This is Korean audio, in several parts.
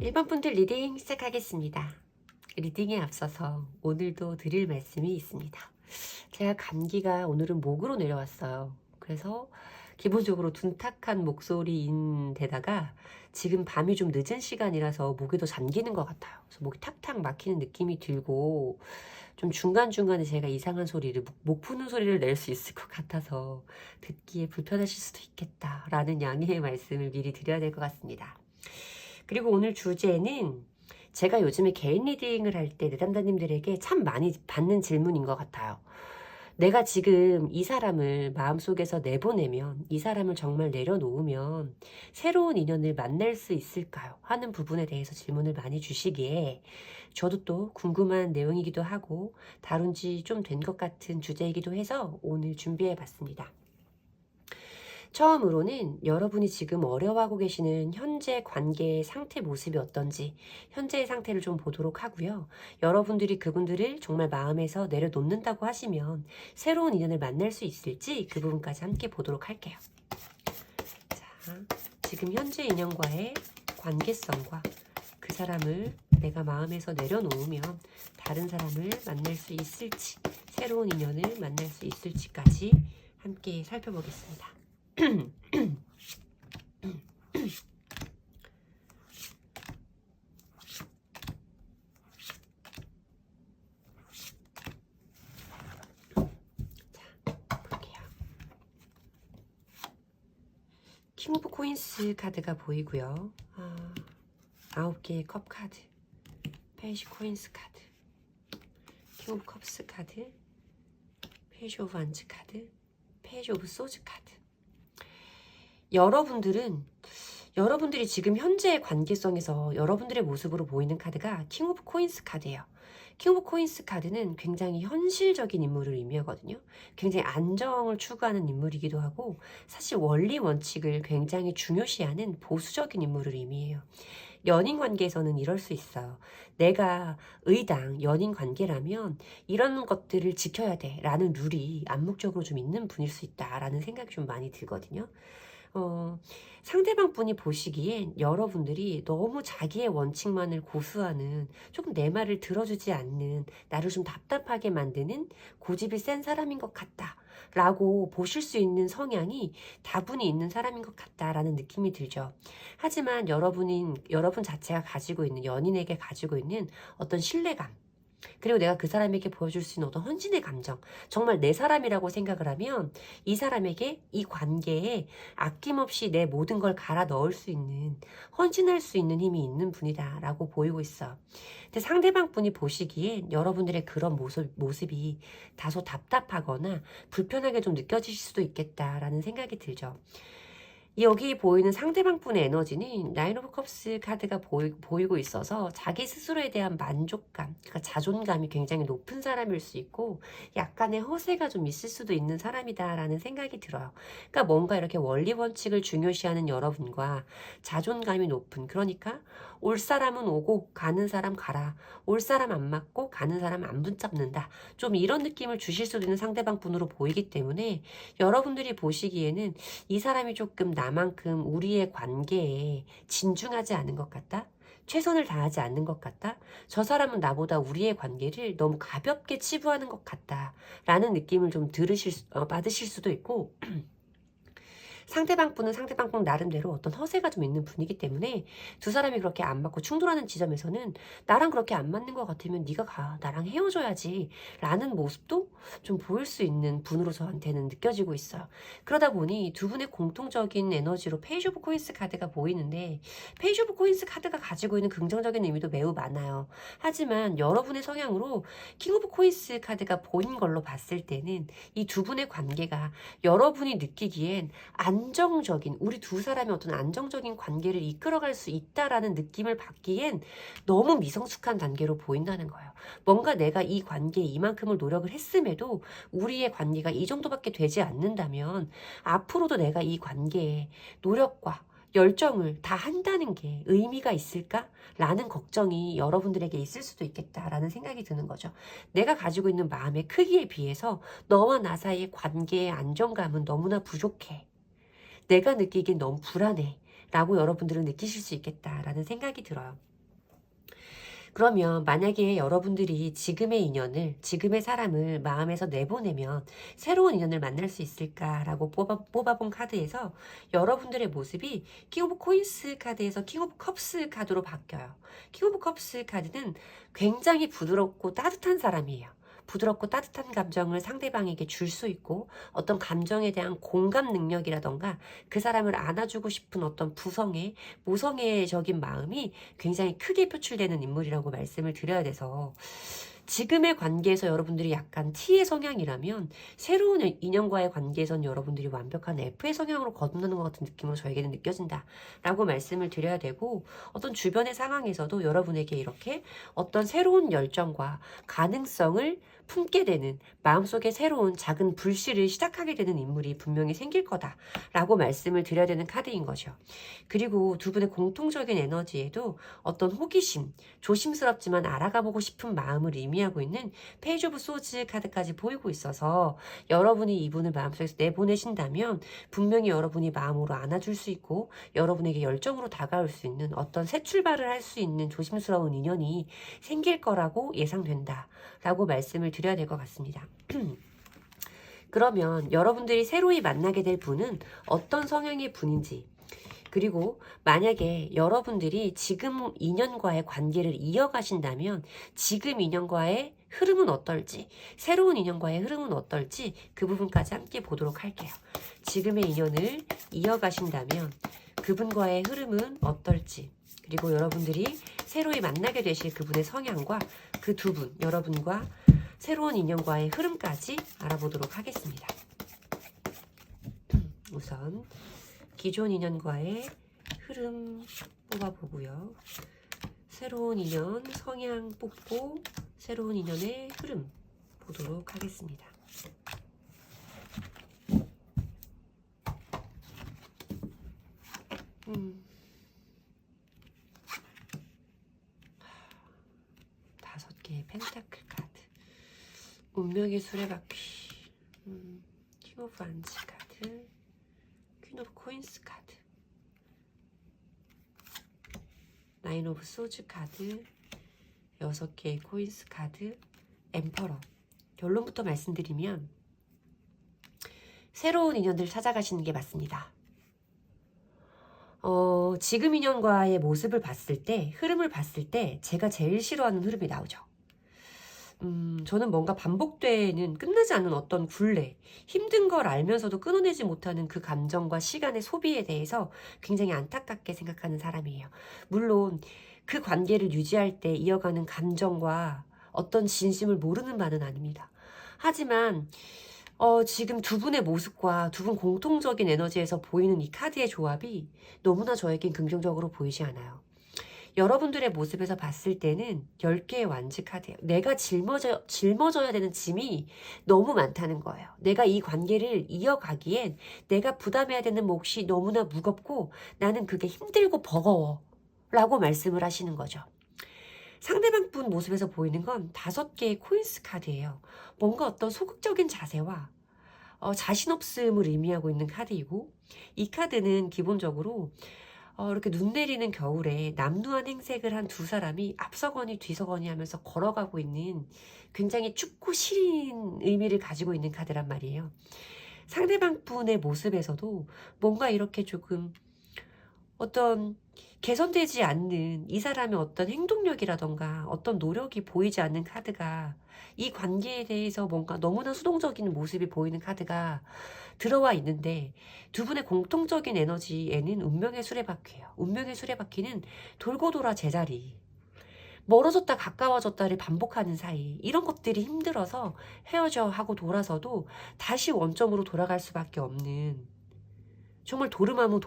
1번 분들 리딩 시작하겠습니다. 리딩에 앞서서 오늘도 드릴 말씀이 있습니다. 제가 감기가 오늘은 목으로 내려왔어요. 그래서 기본적으로 둔탁한 목소리인 데다가 지금 밤이 좀 늦은 시간이라서 목이 더 잠기는 것 같아요. 그래서 목이 탁탁 막히는 느낌이 들고 좀 중간중간에 제가 이상한 소리를, 목 푸는 소리를 낼 수 있을 것 같아서 듣기에 불편하실 수도 있겠다라는 양해의 말씀을 미리 드려야 될 것 같습니다. 그리고 오늘 주제는 제가 요즘에 개인 리딩을 할 때 내담자님들에게 참 많이 받는 질문인 것 같아요. 내가 지금 이 사람을 마음속에서 내보내면, 이 사람을 정말 내려놓으면 새로운 인연을 만날 수 있을까요? 하는 부분에 대해서 질문을 많이 주시기에 저도 또 궁금한 내용이기도 하고 다룬 지 좀 된 것 같은 주제이기도 해서 오늘 준비해 봤습니다. 처음으로는 여러분이 지금 어려워하고 계시는 현재 관계의 상태 모습이 어떤지 현재의 상태를 좀 보도록 하고요. 여러분들이 그분들을 정말 마음에서 내려놓는다고 하시면 새로운 인연을 만날 수 있을지 그 부분까지 함께 보도록 할게요. 자, 지금 현재 인연과의 관계성과 그 사람을 내가 마음에서 내려놓으면 다른 사람을 만날 수 있을지, 새로운 인연을 만날 수 있을지까지 함께 살펴보겠습니다. 자, 볼게요. 킹 오브 코인스 카드가 보이고요. 9개의 컵 카드, 페이지 코인스 카드, 킹 오브 컵스 카드, 페이지 오브 안츠 카드, 페이지 오브 소즈 카드. 여러분들이 지금 현재의 관계성에서 여러분들의 모습으로 보이는 카드가 킹 오브 코인스 카드예요. 킹 오브 코인스 카드는 굉장히 현실적인 인물을 의미하거든요. 굉장히 안정을 추구하는 인물이기도 하고 사실 원리 원칙을 굉장히 중요시하는 보수적인 인물을 의미해요. 연인 관계에서는 이럴 수 있어요. 내가 의당 연인 관계라면 이런 것들을 지켜야 돼 라는 룰이 암묵적으로 좀 있는 분일 수 있다라는 생각이 좀 많이 들거든요. 상대방 분이 보시기엔 여러분들이 너무 자기의 원칙만을 고수하는, 조금 내 말을 들어주지 않는, 나를 좀 답답하게 만드는 고집이 센 사람인 것 같다 라고 보실 수 있는 성향이 다분히 있는 사람인 것 같다라는 느낌이 들죠. 하지만 여러분 자체가 가지고 있는, 연인에게 가지고 있는 어떤 신뢰감, 그리고 내가 그 사람에게 보여줄 수 있는 어떤 헌신의 감정, 정말 내 사람이라고 생각을 하면 이 사람에게, 이 관계에 아낌없이 내 모든 걸 갈아 넣을 수 있는, 헌신할 수 있는 힘이 있는 분이다 라고 보이고 있어. 근데 상대방 분이 보시기엔 여러분들의 그런 모습이 다소 답답하거나 불편하게 좀 느껴지실 수도 있겠다라는 생각이 들죠. 여기 보이는 상대방 분의 에너지는 나인 오브 컵스 카드가 보이고 있어서 자기 스스로에 대한 만족감, 그러니까 자존감이 굉장히 높은 사람일 수 있고 약간의 허세가 좀 있을 수도 있는 사람이다라는 생각이 들어요. 그러니까 뭔가 이렇게 원리 원칙을 중요시하는 여러분과 자존감이 높은, 그러니까 올 사람은 오고 가는 사람 가라, 올 사람 안 맞고 가는 사람 안 붙잡는다, 좀 이런 느낌을 주실 수도 있는 상대방 분으로 보이기 때문에 여러분들이 보시기에는 이 사람이 조금 나만큼 우리의 관계에 진중하지 않은 것 같다? 최선을 다하지 않는 것 같다? 저 사람은 나보다 우리의 관계를 너무 가볍게 치부하는 것 같다 라는 느낌을 좀 받으실 수도 있고 상대방 분은 상대방 분 나름대로 어떤 허세가 좀 있는 분이기 때문에 두 사람이 그렇게 안 맞고 충돌하는 지점에서는 나랑 그렇게 안 맞는 것 같으면 네가 가, 나랑 헤어져야지 라는 모습도 좀 보일 수 있는 분으로 저한테는 느껴지고 있어요. 그러다 보니 두 분의 공통적인 에너지로 페이지 오브 코인스 카드가 보이는데 페이지 오브 코인스 카드가 가지고 있는 긍정적인 의미도 매우 많아요. 하지만 여러분의 성향으로 킹 오브 코인스 카드가 보인 걸로 봤을 때는 이 두 분의 관계가 여러분이 느끼기엔 안정적인, 우리 두 사람의 어떤 안정적인 관계를 이끌어갈 수 있다라는 느낌을 받기엔 너무 미성숙한 단계로 보인다는 거예요. 뭔가 내가 이 관계에 이만큼을 노력을 했음에도 우리의 관계가 이 정도밖에 되지 않는다면 앞으로도 내가 이 관계에 노력과 열정을 다 한다는 게 의미가 있을까? 라는 걱정이 여러분들에게 있을 수도 있겠다라는 생각이 드는 거죠. 내가 가지고 있는 마음의 크기에 비해서 너와 나 사이의 관계의 안정감은 너무나 부족해. 내가 느끼기엔 너무 불안해 라고 여러분들은 느끼실 수 있겠다라는 생각이 들어요. 그러면 만약에 여러분들이 지금의 인연을, 지금의 사람을 마음에서 내보내면 새로운 인연을 만날 수 있을까라고 뽑아본 카드에서 여러분들의 모습이 킹 오브 코인스 카드에서 킹 오브 컵스 카드로 바뀌어요. 킹 오브 컵스 카드는 굉장히 부드럽고 따뜻한 사람이에요. 부드럽고 따뜻한 감정을 상대방에게 줄 수 있고 어떤 감정에 대한 공감 능력이라던가 그 사람을 안아주고 싶은 어떤 모성애적인 마음이 굉장히 크게 표출되는 인물이라고 말씀을 드려야 돼서 지금의 관계에서 여러분들이 약간 T의 성향이라면 새로운 인연과의 관계에선 여러분들이 완벽한 F의 성향으로 거듭나는 것 같은 느낌으로 저에게는 느껴진다라고 말씀을 드려야 되고 어떤 주변의 상황에서도 여러분에게 이렇게 어떤 새로운 열정과 가능성을 품게 되는 마음속에 새로운 작은 불씨를 시작하게 되는 인물이 분명히 생길 거다라고 말씀을 드려야 되는 카드인 거죠. 그리고 두 분의 공통적인 에너지에도 어떤 호기심, 조심스럽지만 알아가보고 싶은 마음을 의미하고 있는 페이지 오브 소즈 카드까지 보이고 있어서 여러분이 이분을 마음속에서 내보내신다면 분명히 여러분이 마음으로 안아줄 수 있고 여러분에게 열정으로 다가올 수 있는 어떤 새 출발을 할 수 있는 조심스러운 인연이 생길 거라고 예상된다 라고 말씀을 드려야 될 것 같습니다. 그러면 여러분들이 새로이 만나게 될 분은 어떤 성향의 분인지, 그리고 만약에 여러분들이 지금 인연과의 관계를 이어가신다면 지금 인연과의 흐름은 어떨지, 새로운 인연과의 흐름은 어떨지 그 부분까지 함께 보도록 할게요. 지금의 인연을 이어가신다면 그분과의 흐름은 어떨지, 그리고 여러분들이 새로이 만나게 되실 그분의 성향과 그 두 분, 여러분과 새로운 인연과의 흐름까지 알아보도록 하겠습니다. 우선 기존 인연과의 흐름 뽑아보고요. 새로운 인연 성향 뽑고 새로운 인연의 흐름 보도록 하겠습니다. 다섯 개의 펜타클 카드, 운명의 수레바퀴, 킹 오브 안지 카드, 퀸 오브 코인스 카드, 나인 오브 소즈 카드, 6개의 코인스 카드, 엠퍼러. 결론부터 말씀드리면 새로운 인연들을 찾아가시는 게 맞습니다. 지금 인연과의 모습을 봤을 때, 흐름을 봤을 때 제가 제일 싫어하는 흐름이 나오죠. 저는 뭔가 반복되는 끝나지 않는 어떤 굴레, 힘든 걸 알면서도 끊어내지 못하는 그 감정과 시간의 소비에 대해서 굉장히 안타깝게 생각하는 사람이에요. 물론 그 관계를 유지할 때 이어가는 감정과 어떤 진심을 모르는 바는 아닙니다. 하지만 지금 두 분의 모습과 두 분 공통적인 에너지에서 보이는 이 카드의 조합이 너무나 저에겐 긍정적으로 보이지 않아요. 여러분들의 모습에서 봤을 때는 10개의 완지 카드예요. 내가 짊어져야 되는 짐이 너무 많다는 거예요. 내가 이 관계를 이어가기엔 내가 부담해야 되는 몫이 너무나 무겁고 나는 그게 힘들고 버거워 라고 말씀을 하시는 거죠. 상대방 분 모습에서 보이는 건 5개의 코인스 카드예요. 뭔가 어떤 소극적인 자세와 자신 없음을 의미하고 있는 카드이고, 이 카드는 기본적으로 이렇게 눈 내리는 겨울에 남루한 행색을 한 두 사람이 앞서거니 뒤서거니 하면서 걸어가고 있는 굉장히 춥고 시린 의미를 가지고 있는 카드란 말이에요. 상대방 분의 모습에서도 뭔가 이렇게 조금 어떤 개선되지 않는 이 사람의 어떤 행동력이라던가 어떤 노력이 보이지 않는 카드가, 이 관계에 대해서 뭔가 너무나 수동적인 모습이 보이는 카드가 들어와 있는데, 두 분의 공통적인 에너지에는 운명의 수레바퀴예요. 운명의 수레바퀴는 돌고 돌아 제자리, 멀어졌다 가까워졌다를 반복하는 사이, 이런 것들이 힘들어서 헤어져 하고 돌아서도 다시 원점으로 돌아갈 수밖에 없는, 정말 도르마무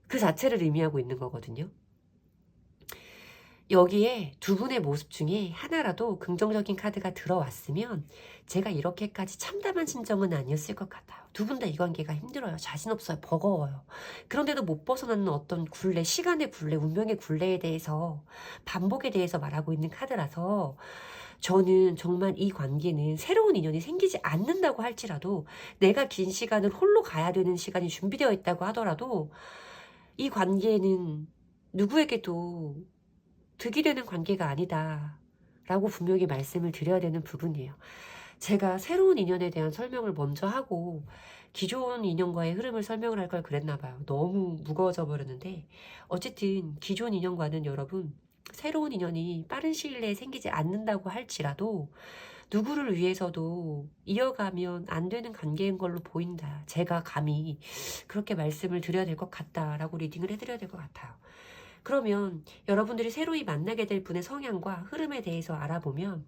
그 자체를 의미하고 있는 거거든요. 여기에 두 분의 모습 중에 하나라도 긍정적인 카드가 들어왔으면 제가 이렇게까지 참담한 심정은 아니었을 것 같아요. 두 분 다 이 관계가 힘들어요. 자신 없어요. 버거워요. 그런데도 못 벗어나는 어떤 굴레, 시간의 굴레, 운명의 굴레에 대해서, 반복에 대해서 말하고 있는 카드라서 저는 정말 이 관계는 새로운 인연이 생기지 않는다고 할지라도, 내가 긴 시간을 홀로 가야 되는 시간이 준비되어 있다고 하더라도 이 관계는 누구에게도 득이 되는 관계가 아니다 라고 분명히 말씀을 드려야 되는 부분이에요. 제가 새로운 인연에 대한 설명을 먼저 하고 기존 인연과의 흐름을 설명을 할 걸 그랬나 봐요. 너무 무거워져 버렸는데 어쨌든 기존 인연과는 여러분 새로운 인연이 빠른 시일 내에 생기지 않는다고 할지라도 누구를 위해서도 이어가면 안 되는 관계인 걸로 보인다. 제가 감히 그렇게 말씀을 드려야 될 것 같다라고 리딩을 해드려야 될 것 같아요. 그러면 여러분들이 새로이 만나게 될 분의 성향과 흐름에 대해서 알아보면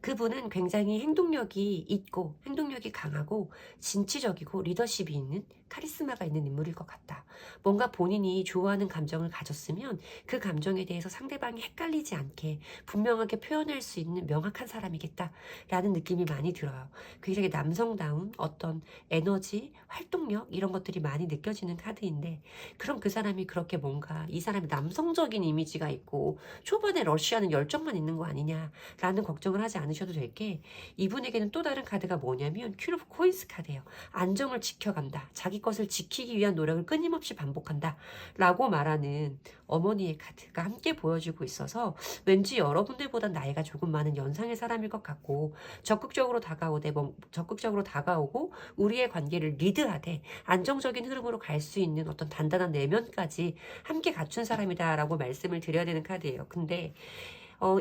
그분은 굉장히 행동력이 있고 행동력이 강하고 진취적이고 리더십이 있는 카리스마가 있는 인물일 것 같다. 뭔가 본인이 좋아하는 감정을 가졌으면 그 감정에 대해서 상대방이 헷갈리지 않게 분명하게 표현할 수 있는 명확한 사람이겠다라는 느낌이 많이 들어요. 굉장히 남성다운 어떤 에너지, 활동력 이런 것들이 많이 느껴지는 카드인데 그럼 그 사람이 그렇게 뭔가 이 사람이 남성적인 이미지가 있고 초반에 러쉬하는 열정만 있는 거 아니냐라는 걱정을 하지 않으셔도 될 게 이분에게는 또 다른 카드가 뭐냐면 퀸 오브 코인스 카드예요. 안정을 지켜간다. 자기 것을 지키기 위한 노력을 끊임없이 반복한다. 라고 말하는 어머니의 카드가 함께 보여지고 있어서 왠지 여러분들보다 나이가 조금 많은 연상의 사람일 것 같고 적극적으로 다가오고 우리의 관계를 리드하되 안정적인 흐름으로 갈 수 있는 어떤 단단한 내면까지 함께 갖춘 사람이다라고 말씀을 드려야 되는 카드예요. 근데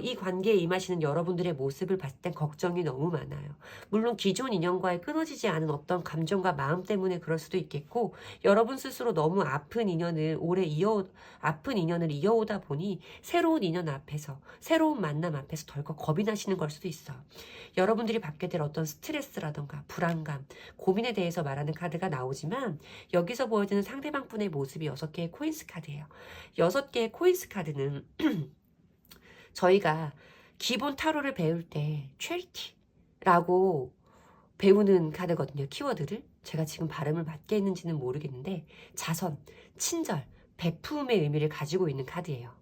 이 관계에 임하시는 여러분들의 모습을 봤을 땐 걱정이 너무 많아요. 물론 기존 인연과의 끊어지지 않은 어떤 감정과 마음 때문에 그럴 수도 있겠고 여러분 스스로 너무 아픈 인연을 이어오다 보니 새로운 인연 앞에서 새로운 만남 앞에서 덜컥 겁이 나시는 걸 수도 있어요. 여러분들이 받게 될 어떤 스트레스라던가 불안감, 고민에 대해서 말하는 카드가 나오지만 여기서 보여지는 상대방분의 모습이 6개의 코인스 카드예요. 6개의 코인스 카드는 저희가 기본 타로를 배울 때 체리티라고 배우는 카드거든요. 키워드를. 제가 지금 발음을 맞게 했는지는 모르겠는데 자선, 친절, 베품의 의미를 가지고 있는 카드예요.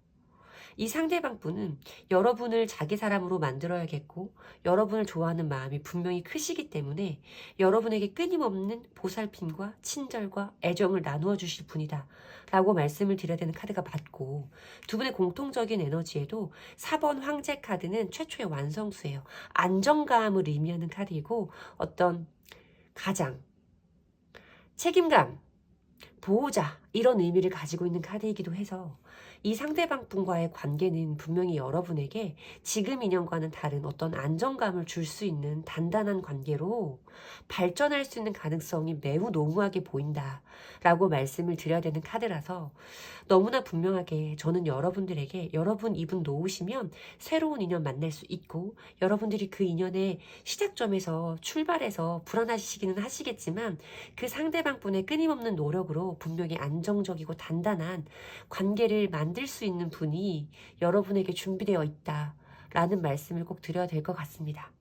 이 상대방 분은 여러분을 자기 사람으로 만들어야겠고 여러분을 좋아하는 마음이 분명히 크시기 때문에 여러분에게 끊임없는 보살핌과 친절과 애정을 나누어 주실 분이다 라고 말씀을 드려야 되는 카드가 맞고 두 분의 공통적인 에너지에도 4번 황제 카드는 최초의 완성수예요. 안정감을 의미하는 카드이고 어떤 가장, 책임감, 보호자 이런 의미를 가지고 있는 카드이기도 해서 이 상대방 분과의 관계는 분명히 여러분에게 지금 인연과는 다른 어떤 안정감을 줄 수 있는 단단한 관계로 발전할 수 있는 가능성이 매우 농후하게 보인다라고 말씀을 드려야 되는 카드라서 너무나 분명하게 저는 여러분들에게 여러분 이분 놓으시면 새로운 인연 만날 수 있고 여러분들이 그 인연의 시작점에서 출발해서 불안하시기는 하시겠지만 그 상대방 분의 끊임없는 노력으로 분명히 안정적이고 단단한 관계를 만들 수 있는 분이 여러분에게 준비되어 있다라는 말씀을 꼭 드려야 될 것 같습니다.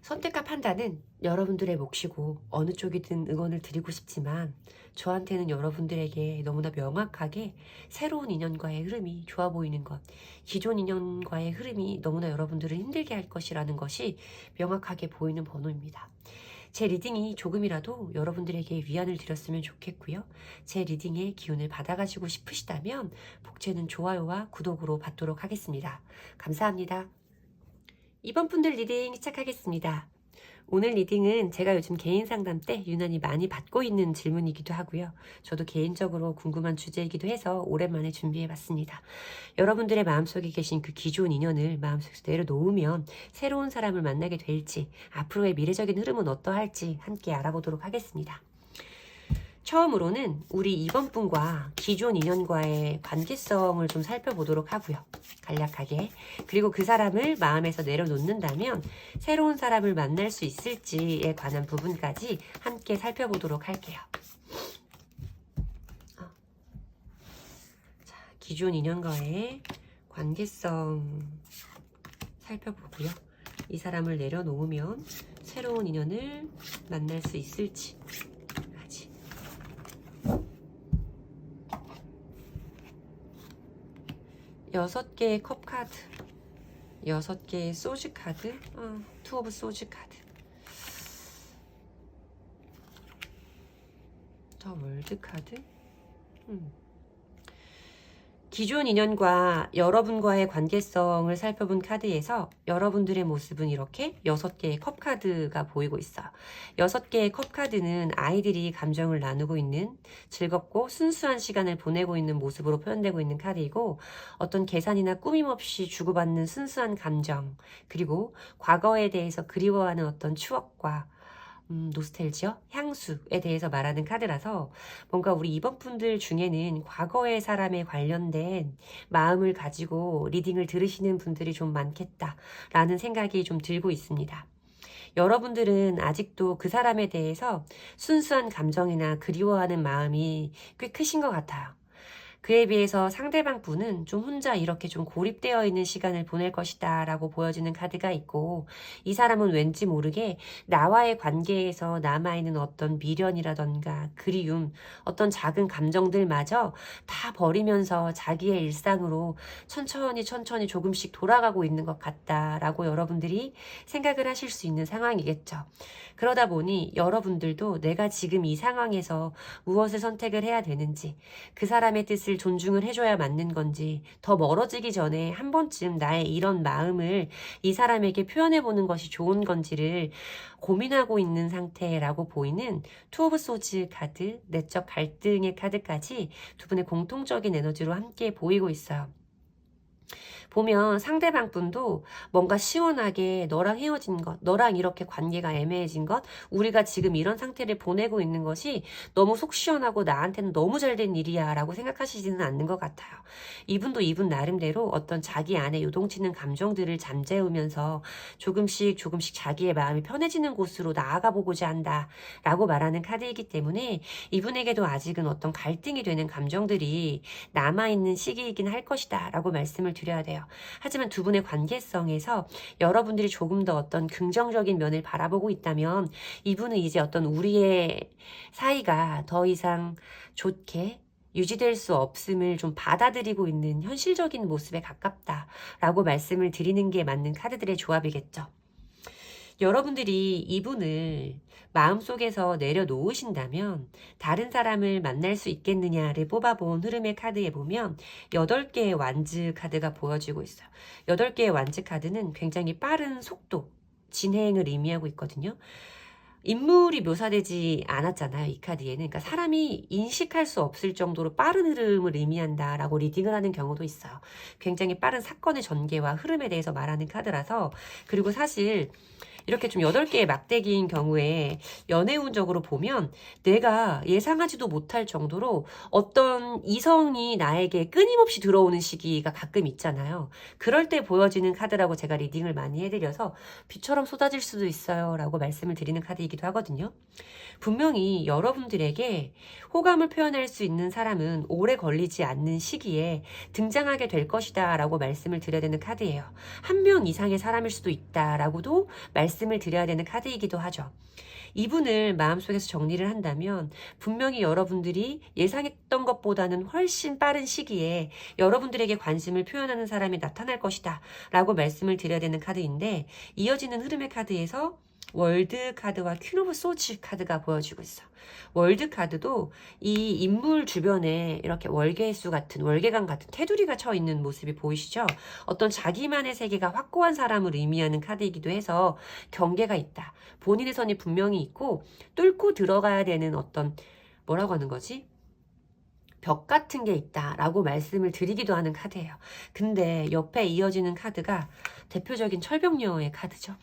선택과 판단은 여러분들의 몫이고 어느 쪽이든 응원을 드리고 싶지만 저한테는 여러분들에게 너무나 명확하게 새로운 인연과의 흐름이 좋아 보이는 것, 기존 인연과의 흐름이 너무나 여러분들을 힘들게 할 것이라는 것이 명확하게 보이는 번호입니다. 제 리딩이 조금이라도 여러분들에게 위안을 드렸으면 좋겠고요. 제 리딩의 기운을 받아가시고 싶으시다면 복채는 좋아요와 구독으로 받도록 하겠습니다. 감사합니다. 이번 분들 리딩 시작하겠습니다. 오늘 리딩은 제가 요즘 개인 상담 때 유난히 많이 받고 있는 질문이기도 하고요. 저도 개인적으로 궁금한 주제이기도 해서 오랜만에 준비해봤습니다. 여러분들의 마음속에 계신 그 기존 인연을 마음속에서 내려놓으면 새로운 사람을 만나게 될지 앞으로의 미래적인 흐름은 어떠할지 함께 알아보도록 하겠습니다. 처음으로는 우리 이번 분과 기존 인연과의 관계성을 좀 살펴보도록 하고요. 간략하게. 그리고 그 사람을 마음에서 내려놓는다면 새로운 사람을 만날 수 있을지에 관한 부분까지 함께 살펴보도록 할게요. 자, 기존 인연과의 관계성 살펴보고요. 이 사람을 내려놓으면 새로운 인연을 만날 수 있을지 6개의 컵 카드, 6개의 소주 카드, 투 오브 소주 카드, 더 월드 카드, 기존 인연과 여러분과의 관계성을 살펴본 카드에서 여러분들의 모습은 이렇게 6개의 컵 카드가 보이고 있어요. 6개의 컵 카드는 아이들이 감정을 나누고 있는 즐겁고 순수한 시간을 보내고 있는 모습으로 표현되고 있는 카드이고, 어떤 계산이나 꾸밈 없이 주고받는 순수한 감정, 그리고 과거에 대해서 그리워하는 어떤 추억과 노스텔지어, 향수에 대해서 말하는 카드라서 뭔가 우리 이번 분들 중에는 과거의 사람에 관련된 마음을 가지고 리딩을 들으시는 분들이 좀 많겠다라는 생각이 좀 들고 있습니다. 여러분들은 아직도 그 사람에 대해서 순수한 감정이나 그리워하는 마음이 꽤 크신 것 같아요. 그에 비해서 상대방 분은 좀 혼자 이렇게 좀 고립되어 있는 시간을 보낼 것이다 라고 보여지는 카드가 있고, 이 사람은 왠지 모르게 나와의 관계에서 남아있는 어떤 미련이라던가 그리움, 어떤 작은 감정들마저 다 버리면서 자기의 일상으로 천천히 조금씩 돌아가고 있는 것 같다라고 여러분들이 생각을 하실 수 있는 상황이겠죠. 그러다 보니 여러분들도 내가 지금 이 상황에서 무엇을 선택을 해야 되는지, 그 사람의 뜻을 존중을 해줘야 맞는 건지, 더 멀어지기 전에 한 번쯤 나의 이런 마음을 이 사람에게 표현해보는 것이 좋은 건지를 고민하고 있는 상태라고 보이는 투 오브 소즈 카드, 내적 갈등의 카드까지 두 분의 공통적인 에너지로 함께 보이고 있어요. 보면 상대방 분도 뭔가 시원하게 너랑 헤어진 것, 너랑 이렇게 관계가 애매해진 것, 우리가 지금 이런 상태를 보내고 있는 것이 너무 속 시원하고 나한테는 너무 잘 된 일이야 라고 생각하시지는 않는 것 같아요. 이분도 이분 나름대로 어떤 자기 안에 요동치는 감정들을 잠재우면서 조금씩 자기의 마음이 편해지는 곳으로 나아가 보고자 한다 라고 말하는 카드이기 때문에 이분에게도 아직은 어떤 갈등이 되는 감정들이 남아있는 시기이긴 할 것이다 라고 말씀을 드려야 돼요. 하지만 두 분의 관계성에서 여러분들이 조금 더 어떤 긍정적인 면을 바라보고 있다면 이분은 이제 어떤 우리의 사이가 더 이상 좋게 유지될 수 없음을 좀 받아들이고 있는 현실적인 모습에 가깝다라고 말씀을 드리는 게 맞는 카드들의 조합이겠죠. 여러분들이 이분을 마음속에서 내려놓으신다면 다른 사람을 만날 수 있겠느냐를 뽑아본 흐름의 카드에 보면 8개의 완즈 카드가 보여지고 있어요. 8개의 완즈 카드는 굉장히 빠른 속도, 진행을 의미하고 있거든요. 인물이 묘사되지 않았잖아요, 이 카드에는. 그러니까 사람이 인식할 수 없을 정도로 빠른 흐름을 의미한다라고 리딩을 하는 경우도 있어요. 굉장히 빠른 사건의 전개와 흐름에 대해서 말하는 카드라서. 그리고 사실 이렇게 좀 8개의 막대기인 경우에 연애운적으로 보면 내가 예상하지도 못할 정도로 어떤 이성이 나에게 끊임없이 들어오는 시기가 가끔 있잖아요. 그럴 때 보여지는 카드라고 제가 리딩을 많이 해드려서 비처럼 쏟아질 수도 있어요 라고 말씀을 드리는 카드이기도 하거든요. 분명히 여러분들에게 호감을 표현할 수 있는 사람은 오래 걸리지 않는 시기에 등장하게 될 것이다 라고 말씀을 드려야 되는 카드예요. 한 명 이상의 사람일 수도 있다 라고도 말씀을 드려야 되는 카드이기도 하죠. 이분을 마음속에서 정리를 한다면 분명히 여러분들이 예상했던 것보다는 훨씬 빠른 시기에 여러분들에게 관심을 표현하는 사람이 나타날 것이다 라고 말씀을 드려야 되는 카드인데, 이어지는 흐름의 카드에서 월드 카드와 퀸 오브 소츠 카드가 보여지고 있어. 월드 카드도 이 인물 주변에 이렇게 월계수 같은, 월계관 같은 테두리가 쳐 있는 모습이 보이시죠? 어떤 자기만의 세계가 확고한 사람을 의미하는 카드이기도 해서 경계가 있다. 본인의 선이 분명히 있고 뚫고 들어가야 되는 어떤, 뭐라고 하는 거지? 벽 같은 게 있다라고 말씀을 드리기도 하는 카드예요. 근데 옆에 이어지는 카드가 대표적인 철벽녀의 카드죠.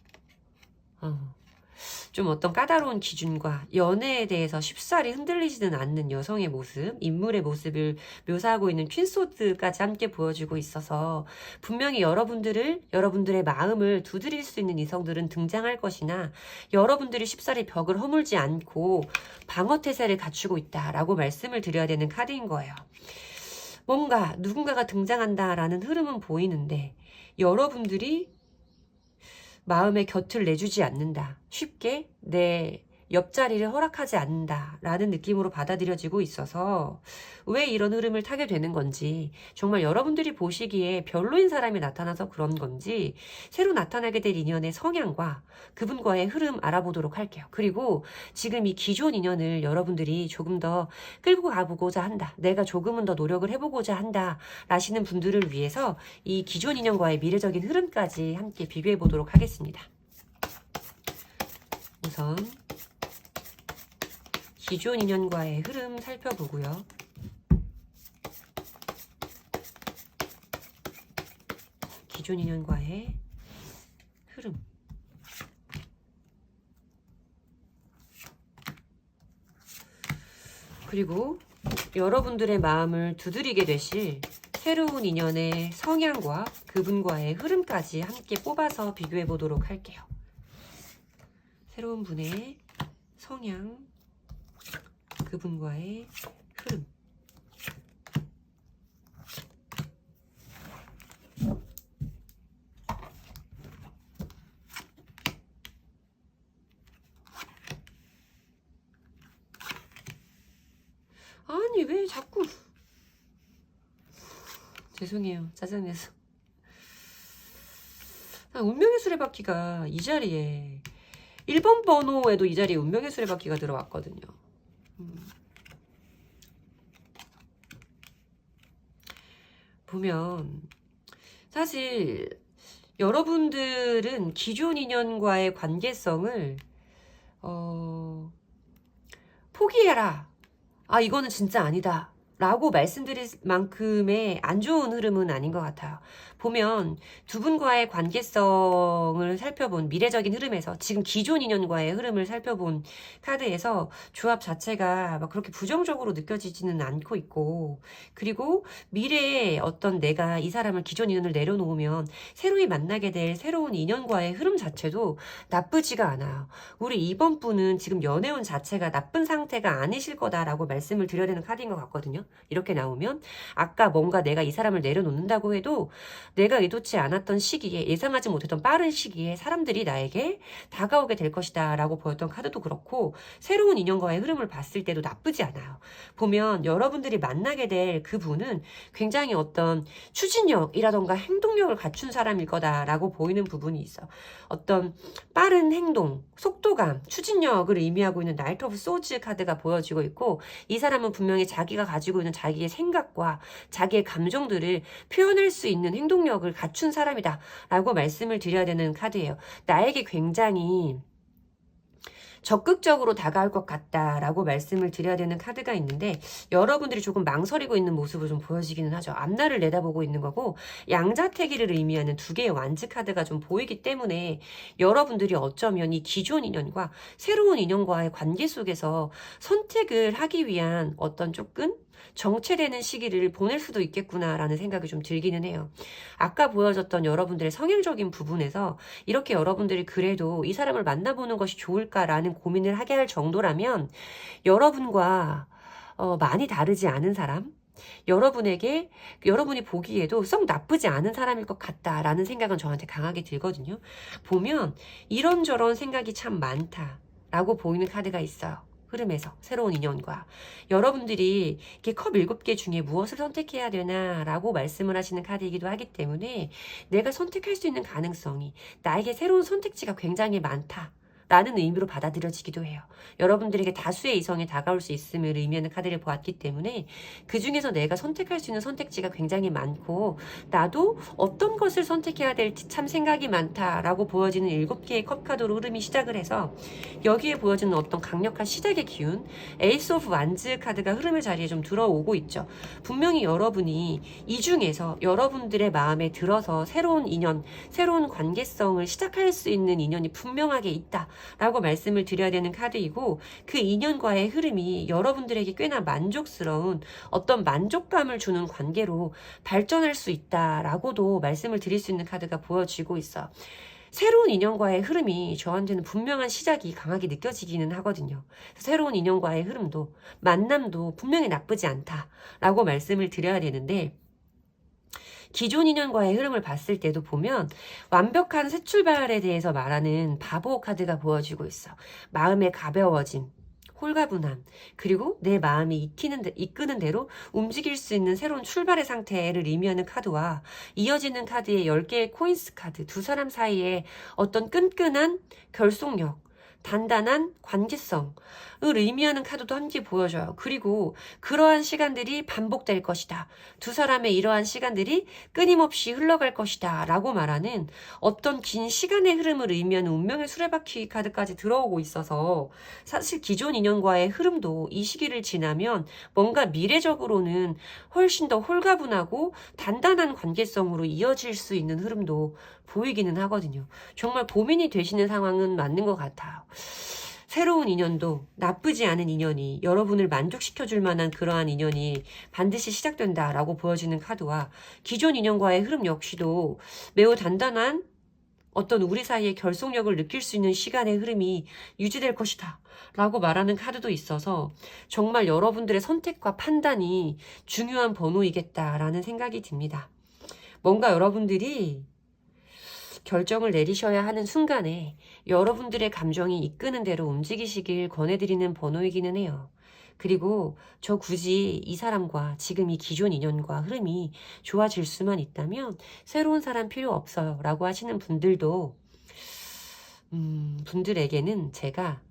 좀 어떤 까다로운 기준과 연애에 대해서 쉽사리 흔들리지는 않는 여성의 모습, 인물의 모습을 묘사하고 있는 퀸소드까지 함께 보여주고 있어서 분명히 여러분들의 마음을 두드릴 수 있는 이성들은 등장할 것이나 여러분들이 쉽사리 벽을 허물지 않고 방어태세를 갖추고 있다라고 말씀을 드려야 되는 카드인 거예요. 뭔가 누군가가 등장한다라는 흐름은 보이는데 여러분들이 마음의 곁을 내주지 않는다. 쉽게 내 옆자리를 허락하지 않는다라는 느낌으로 받아들여지고 있어서 왜 이런 흐름을 타게 되는 건지, 정말 여러분들이 보시기에 별로인 사람이 나타나서 그런 건지, 새로 나타나게 될 인연의 성향과 그분과의 흐름 알아보도록 할게요. 그리고 지금 이 기존 인연을 여러분들이 조금 더 끌고 가보고자 한다, 내가 조금은 더 노력을 해보고자 한다 라시는 분들을 위해서 이 기존 인연과의 미래적인 흐름까지 함께 비교해 보도록 하겠습니다. 우선 기존 인연과의 흐름 살펴보고요. 기존 인연과의 흐름. 그리고 여러분들의 마음을 두드리게 되실 새로운 인연의 성향과 그분과의 흐름까지 함께 뽑아서 비교해 보도록 할게요. 새로운 분의 성향, 그분과의 흐름. 아니 왜 자꾸, 죄송해요, 짜증내서. 운명의 수레바퀴가 이 자리에 1번 번호에도 이 자리에 운명의 수레바퀴가 들어왔거든요. 보면 사실 여러분들은 기존 인연과의 관계성을 포기해라, 아 이거는 진짜 아니다 라고 말씀드릴 만큼의 안 좋은 흐름은 아닌 것 같아요. 보면 두 분과의 관계성을 살펴본 미래적인 흐름에서 지금 기존 인연과의 흐름을 살펴본 카드에서 조합 자체가 막 그렇게 부정적으로 느껴지지는 않고 있고, 그리고 미래에 어떤 내가 이 사람을, 기존 인연을 내려놓으면 새로이 만나게 될 새로운 인연과의 흐름 자체도 나쁘지가 않아요. 우리 이번 분은 지금 연애운 자체가 나쁜 상태가 아니실 거다라고 말씀을 드려야 되는 카드인 것 같거든요. 이렇게 나오면 아까 뭔가 내가 이 사람을 내려놓는다고 해도 내가 의도치 않았던 시기에, 예상하지 못했던 빠른 시기에 사람들이 나에게 다가오게 될 것이다 라고 보였던 카드도 그렇고, 새로운 인연과의 흐름을 봤을 때도 나쁘지 않아요. 보면 여러분들이 만나게 될 그분은 굉장히 어떤 추진력이라던가 행동력을 갖춘 사람일 거다라고 보이는 부분이 있어. 어떤 빠른 행동, 속도감, 추진력을 의미하고 있는 나이트 오브 소즈 카드가 보여지고 있고, 이 사람은 분명히 자기가 가지고 있는 자기의 생각과 자기의 감정들을 표현할 수 있는 행동력을 갖춘 사람이다 라고 말씀을 드려야 되는 카드예요. 나에게 굉장히 적극적으로 다가올 것 같다라고 말씀을 드려야 되는 카드가 있는데, 여러분들이 조금 망설이고 있는 모습을 좀 보여지기는 하죠. 앞날을 내다보고 있는 거고, 양자택일을 의미하는 두 개의 완즈 카드가 좀 보이기 때문에 여러분들이 어쩌면 이 기존 인연과 새로운 인연과의 관계 속에서 선택을 하기 위한 어떤 조금 정체되는 시기를 보낼 수도 있겠구나라는 생각이 좀 들기는 해요. 아까 보여줬던 여러분들의 성향적인 부분에서 이렇게 여러분들이 그래도 이 사람을 만나보는 것이 좋을까라는 고민을 하게 할 정도라면, 여러분과 많이 다르지 않은 사람, 여러분에게, 여러분이 보기에도 썩 나쁘지 않은 사람일 것 같다라는 생각은 저한테 강하게 들거든요. 보면 이런저런 생각이 참 많다라고 보이는 카드가 있어요. 흐름에서 새로운 인연과 여러분들이 이렇게 컵 7개 중에 무엇을 선택해야 되나 라고 말씀을 하시는 카드이기도 하기 때문에, 내가 선택할 수 있는 가능성이, 나에게 새로운 선택지가 굉장히 많다 라는 의미로 받아들여지기도 해요. 여러분들에게 다수의 이성이 다가올 수 있음을 의미하는 카드를 보았기 때문에, 그 중에서 내가 선택할 수 있는 선택지가 굉장히 많고, 나도 어떤 것을 선택해야 될지 참 생각이 많다라고 보여지는 7개의 컵 카드로 흐름이 시작을 해서, 여기에 보여지는 어떤 강력한 시작의 기운, 에이스 오브 완즈 카드가 흐름의 자리에 좀 들어오고 있죠. 분명히 여러분이 이 중에서 여러분들의 마음에 들어서 새로운 인연, 새로운 관계성을 시작할 수 있는 인연이 분명하게 있다 라고 말씀을 드려야 되는 카드이고, 그 인연과의 흐름이 여러분들에게 꽤나 만족스러운 어떤 만족감을 주는 관계로 발전할 수 있다라고도 말씀을 드릴 수 있는 카드가 보여지고 있어. 새로운 인연과의 흐름이 저한테는 분명한 시작이 강하게 느껴지기는 하거든요. 새로운 인연과의 흐름도, 만남도 분명히 나쁘지 않다라고 말씀을 드려야 되는데, 기존 인연과의 흐름을 봤을 때도 보면 완벽한 새 출발에 대해서 말하는 바보 카드가 보여지고 있어. 마음의 가벼워짐, 홀가분함, 그리고 내 마음이 이끄는 대로 움직일 수 있는 새로운 출발의 상태를 의미하는 카드와 이어지는 카드의 10개의 코인스 카드, 두 사람 사이에 어떤 끈끈한 결속력, 단단한 관계성을 의미하는 카드도 함께 보여줘요. 그리고 그러한 시간들이 반복될 것이다. 두 사람의 이러한 시간들이 끊임없이 흘러갈 것이다. 라고 말하는 어떤 긴 시간의 흐름을 의미하는 운명의 수레바퀴 카드까지 들어오고 있어서 사실 기존 인연과의 흐름도 이 시기를 지나면 뭔가 미래적으로는 훨씬 더 홀가분하고 단단한 관계성으로 이어질 수 있는 흐름도 보이기는 하거든요. 정말 고민이 되시는 상황은 맞는 것 같아요. 새로운 인연도 나쁘지 않은 인연이 여러분을 만족시켜줄 만한 그러한 인연이 반드시 시작된다라고 보여지는 카드와 기존 인연과의 흐름 역시도 매우 단단한 어떤 우리 사이의 결속력을 느낄 수 있는 시간의 흐름이 유지될 것이다 라고 말하는 카드도 있어서 정말 여러분들의 선택과 판단이 중요한 번호이겠다라는 생각이 듭니다. 뭔가 여러분들이 결정을 내리셔야 하는 순간에 여러분들의 감정이 이끄는 대로 움직이시길 권해드리는 번호이기는 해요. 그리고 저 굳이 이 사람과 지금 이 기존 인연과 흐름이 좋아질 수만 있다면 새로운 사람 필요 없어요 라고 하시는 분들도 분들에게는 제가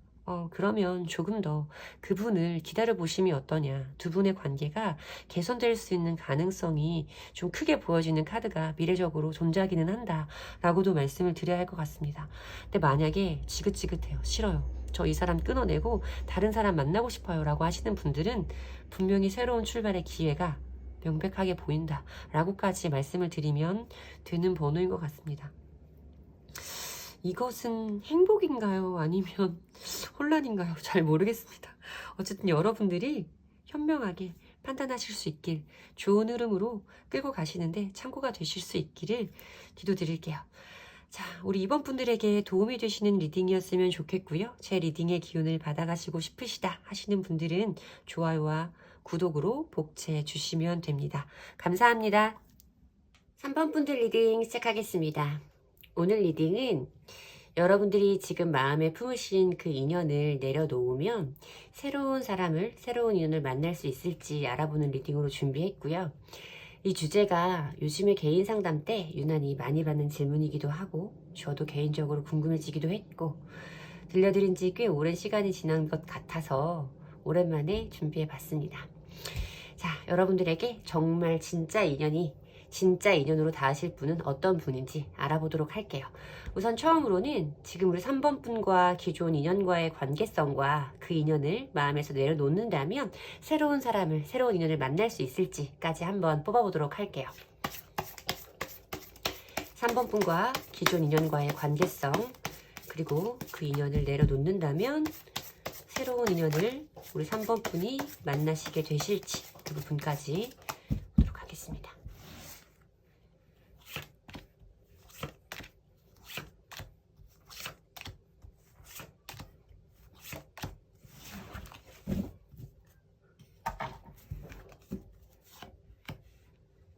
그러면 조금 더 그분을 기다려보심이 어떠냐. 두 분의 관계가 개선될 수 있는 가능성이 좀 크게 보여지는 카드가 미래적으로 존재하기는 한다. 라고도 말씀을 드려야 할 것 같습니다. 근데 만약에 지긋지긋해요. 싫어요. 저 이 사람 끊어내고 다른 사람 만나고 싶어요. 라고 하시는 분들은 분명히 새로운 출발의 기회가 명백하게 보인다. 라고까지 말씀을 드리면 되는 번호인 것 같습니다. 이것은 행복인가요? 아니면 혼란인가요? 잘 모르겠습니다. 어쨌든 여러분들이 현명하게 판단하실 수 있길 좋은 흐름으로 끌고 가시는데 참고가 되실 수 있기를 기도드릴게요. 자, 우리 이번 분들에게 도움이 되시는 리딩이었으면 좋겠고요. 제 리딩의 기운을 받아가시고 싶으시다 하시는 분들은 좋아요와 구독으로 복채 주시면 됩니다. 감사합니다. 3번 분들 리딩 시작하겠습니다. 오늘 리딩은 여러분들이 지금 마음에 품으신 그 인연을 내려놓으면 새로운 사람을, 새로운 인연을 만날 수 있을지 알아보는 리딩으로 준비했고요. 이 주제가 요즘에 개인 상담 때 유난히 많이 받는 질문이기도 하고 저도 개인적으로 궁금해지기도 했고 들려드린 지 꽤 오랜 시간이 지난 것 같아서 오랜만에 준비해봤습니다. 자, 여러분들에게 정말 진짜 인연으로 닿으실 분은 어떤 분인지 알아보도록 할게요. 우선 처음으로는 지금 우리 3번 분과 기존 인연과의 관계성과 그 인연을 마음에서 내려놓는다면 새로운 인연을 만날 수 있을지까지 한번 뽑아보도록 할게요. 3번 분과 기존 인연과의 관계성, 그리고 그 인연을 내려놓는다면 새로운 인연을 우리 3번 분이 만나시게 되실지 그 부분까지 보도록 하겠습니다.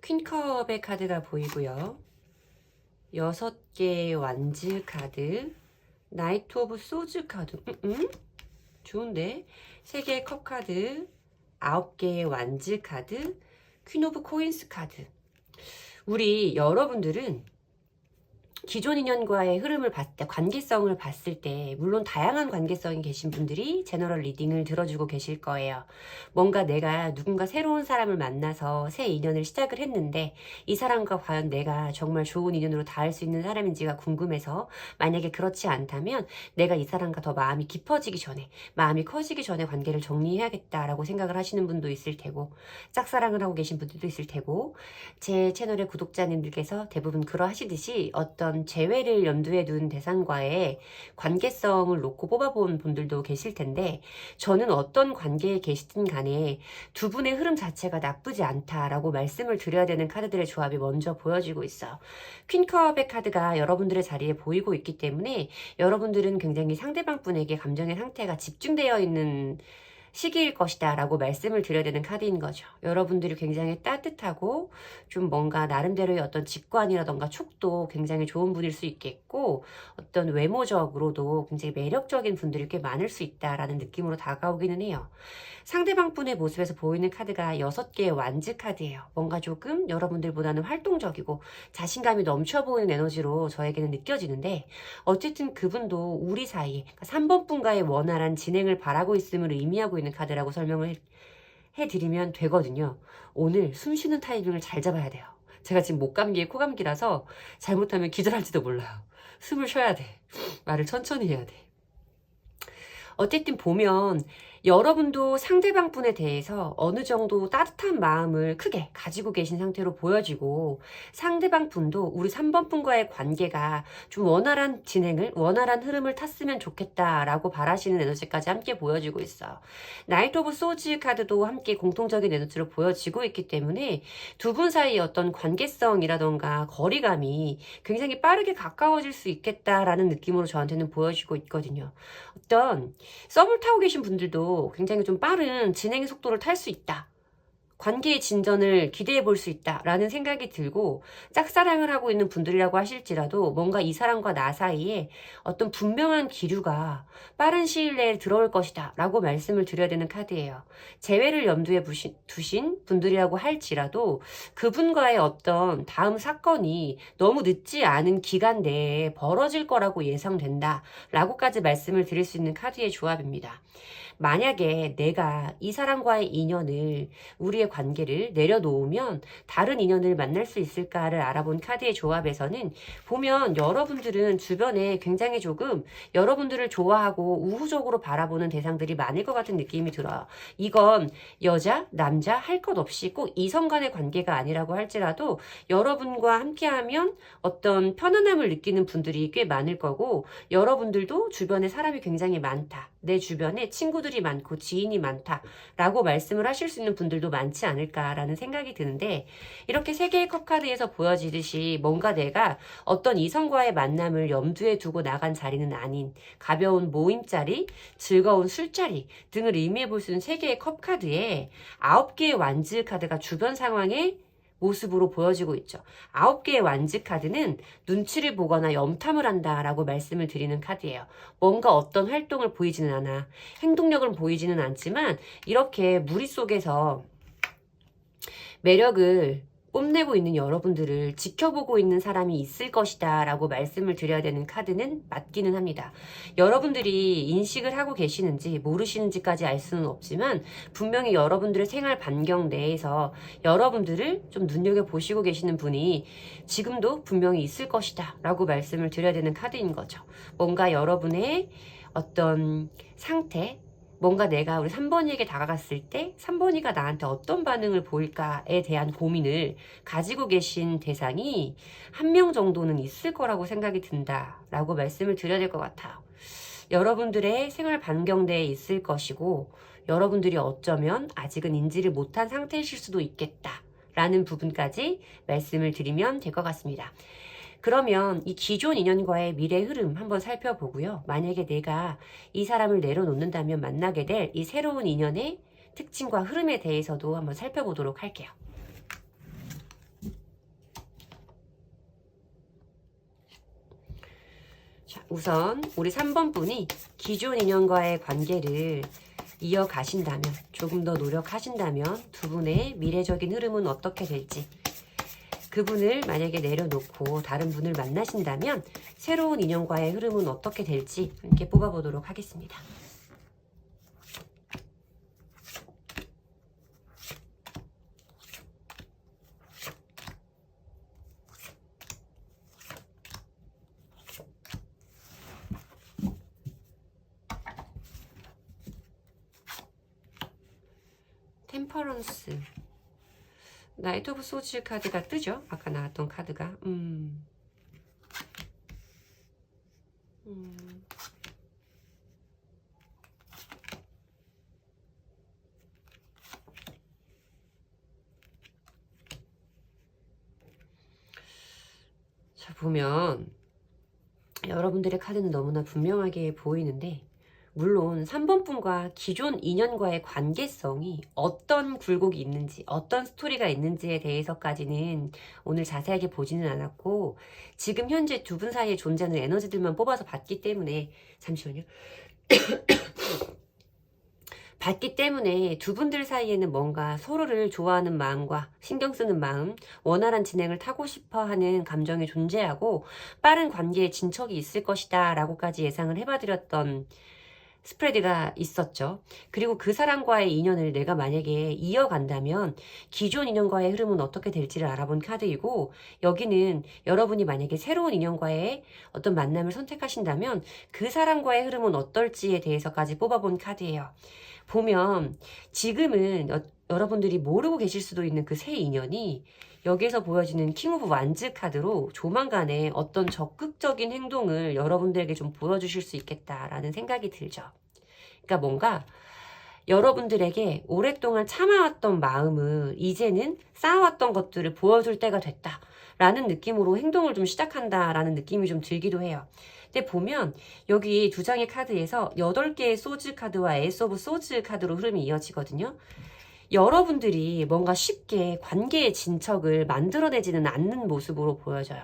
퀸컵의 카드가 보이고요. 6개의 완즈 카드, 나이트 오브 소즈 카드, 좋은데? 3개의 컵 카드, 9개의 완즈 카드, 퀸 오브 코인스 카드. 우리 여러분들은 기존 인연과의 흐름을 봤을 때, 관계성을 봤을 때 물론 다양한 관계성이 계신 분들이 제너럴 리딩을 들어주고 계실 거예요. 뭔가 내가 누군가 새로운 사람을 만나서 새 인연을 시작을 했는데 이 사람과 과연 내가 정말 좋은 인연으로 닿을 수 있는 사람인지가 궁금해서 만약에 그렇지 않다면 내가 이 사람과 더 마음이 깊어지기 전에, 마음이 커지기 전에 관계를 정리해야겠다라고 생각을 하시는 분도 있을 테고 짝사랑을 하고 계신 분들도 있을 테고 제 채널의 구독자님들께서 대부분 그러하시듯이 어떤 재회를 염두에 둔 대상과의 관계성을 놓고 뽑아본 분들도 계실 텐데 저는 어떤 관계에 계시든 간에 두 분의 흐름 자체가 나쁘지 않다라고 말씀을 드려야 되는 카드들의 조합이 먼저 보여지고 있어요. 퀸컵의 카드가 여러분들의 자리에 보이고 있기 때문에 여러분들은 굉장히 상대방 분에게 감정의 상태가 집중되어 있는 시기일 것이다 라고 말씀을 드려야 되는 카드인 거죠. 여러분들이 굉장히 따뜻하고 좀 뭔가 나름대로의 어떤 직관이라던가 촉도 굉장히 좋은 분일 수 있겠고, 어떤 외모적으로도 굉장히 매력적인 분들이 꽤 많을 수 있다라는 느낌으로 다가오기는 해요. 상대방 분의 모습에서 보이는 카드가 6개의 완즈 카드예요. 뭔가 조금 여러분들보다는 활동적이고 자신감이 넘쳐 보이는 에너지로 저에게는 느껴지는데, 어쨌든 그분도 우리 사이에, 그러니까 3번 분과의 원활한 진행을 바라고 있음을 의미하고 있는 카드라고 설명을 해드리면 되거든요. 오늘 숨 쉬는 타이밍을 잘 잡아야 돼요. 제가 지금 목감기에 코감기라서 잘못하면 기절할지도 몰라요. 숨을 쉬어야 돼. 말을 천천히 해야 돼. 어쨌든 보면 여러분도 상대방 분에 대해서 어느 정도 따뜻한 마음을 크게 가지고 계신 상태로 보여지고, 상대방 분도 우리 3번 분과의 관계가 좀 원활한 진행을, 원활한 흐름을 탔으면 좋겠다라고 바라시는 에너지까지 함께 보여지고 있어요. 나이트 오브 소즈 카드도 함께 공통적인 에너지로 보여지고 있기 때문에 두 분 사이의 어떤 관계성이라던가 거리감이 굉장히 빠르게 가까워질 수 있겠다라는 느낌으로 저한테는 보여지고 있거든요. 어떤 썸을 타고 계신 분들도 굉장히 좀 빠른 진행의 속도를 탈 수 있다. 관계의 진전을 기대해 볼 수 있다라는 생각이 들고, 짝사랑을 하고 있는 분들이라고 하실지라도 뭔가 이 사람과 나 사이에 어떤 분명한 기류가 빠른 시일 내에 들어올 것이다 라고 말씀을 드려야 되는 카드예요. 재회를 염두에 두신 분들이라고 할지라도 그분과의 어떤 다음 사건이 너무 늦지 않은 기간 내에 벌어질 거라고 예상된다 라고까지 말씀을 드릴 수 있는 카드의 조합입니다. 만약에 내가 이 사람과의 인연을, 우리의 관계를 내려놓으면 다른 인연을 만날 수 있을까를 알아본 카드의 조합에서는 보면 여러분들은 주변에 굉장히 조금 여러분들을 좋아하고 우호적으로 바라보는 대상들이 많을 것 같은 느낌이 들어요. 이건 여자, 남자 할 것 없이 꼭 이성 간의 관계가 아니라고 할지라도 여러분과 함께하면 어떤 편안함을 느끼는 분들이 꽤 많을 거고, 여러분들도 주변에 사람이 굉장히 많다, 내 주변에 친구들이 많고 지인이 많다 라고 말씀을 하실 수 있는 분들도 많지 않을까라는 생각이 드는데, 이렇게 3개의 컵카드에서 보여지듯이 뭔가 내가 어떤 이성과의 만남을 염두에 두고 나간 자리는 아닌 가벼운 모임자리, 즐거운 술자리 등을 의미해 볼 수 있는 3개의 컵카드에 9개의 완즈 카드가 주변 상황에 모습으로 보여지고 있죠. 9개의 완즈 카드는 눈치를 보거나 염탐을 한다라고 말씀을 드리는 카드예요. 뭔가 어떤 활동을 보이지는 않아, 행동력을 보이지는 않지만 이렇게 무리 속에서 매력을 뽐내고 있는 여러분들을 지켜보고 있는 사람이 있을 것이다 라고 말씀을 드려야 되는 카드는 맞기는 합니다. 여러분들이 인식을 하고 계시는지 모르시는지까지 알 수는 없지만 분명히 여러분들의 생활 반경 내에서 여러분들을 좀 눈여겨보시고 계시는 분이 지금도 분명히 있을 것이다 라고 말씀을 드려야 되는 카드인 거죠. 뭔가 여러분의 어떤 상태, 뭔가 내가 우리 3번이에게 다가갔을 때 3번이가 나한테 어떤 반응을 보일까에 대한 고민을 가지고 계신 대상이 1명 정도는 있을 거라고 생각이 든다라고 말씀을 드려야 될 것 같아요. 여러분들의 생활 반경대에 있을 것이고, 여러분들이 어쩌면 아직은 인지를 못한 상태이실 수도 있겠다 라는 부분까지 말씀을 드리면 될 것 같습니다. 그러면 이 기존 인연과의 미래 흐름 한번 살펴보고요. 만약에 내가 이 사람을 내려놓는다면 만나게 될 이 새로운 인연의 특징과 흐름에 대해서도 한번 살펴보도록 할게요. 자, 우선 우리 3번 분이 기존 인연과의 관계를 이어가신다면, 조금 더 노력하신다면 두 분의 미래적인 흐름은 어떻게 될지, 그분을 만약에 내려놓고 다른 분을 만나신다면 새로운 인연과의 흐름은 어떻게 될지 함께 뽑아보도록 하겠습니다. 템퍼런스, 나이트 오브 소즈 카드가 뜨죠? 아까 나왔던 카드가. 자, 보면 여러분들의 카드는 너무나 분명하게 보이는데 물론 3번 분과 기존 인연과의 관계성이 어떤 굴곡이 있는지, 어떤 스토리가 있는지에 대해서까지는 오늘 자세하게 보지는 않았고, 지금 현재 두 분 사이에 존재하는 에너지들만 뽑아서 봤기 때문에, 잠시만요. 봤기 때문에 두 분들 사이에는 뭔가 서로를 좋아하는 마음과 신경 쓰는 마음, 원활한 진행을 타고 싶어 하는 감정이 존재하고 빠른 관계에 진척이 있을 것이다 라고까지 예상을 해봐드렸던 스프레드가 있었죠. 그리고 그 사람과의 인연을 내가 만약에 이어간다면 기존 인연과의 흐름은 어떻게 될지를 알아본 카드이고, 여기는 여러분이 만약에 새로운 인연과의 어떤 만남을 선택하신다면 그 사람과의 흐름은 어떨지에 대해서까지 뽑아본 카드예요. 보면 지금은 여러분들이 모르고 계실 수도 있는 그 새 인연이 여기에서 보여지는 킹 오브 완즈 카드로 조만간에 어떤 적극적인 행동을 여러분들에게 좀 보여주실 수 있겠다라는 생각이 들죠. 그러니까 뭔가 여러분들에게 오랫동안 참아왔던 마음을 이제는 쌓아왔던 것들을 보여줄 때가 됐다라는 느낌으로 행동을 좀 시작한다라는 느낌이 좀 들기도 해요. 근데 보면 여기 두 장의 카드에서 8개의 소즈 카드와 에이스 오브 소즈 카드로 흐름이 이어지거든요. 여러분들이 뭔가 쉽게 관계의 진척을 만들어내지는 않는 모습으로 보여져요.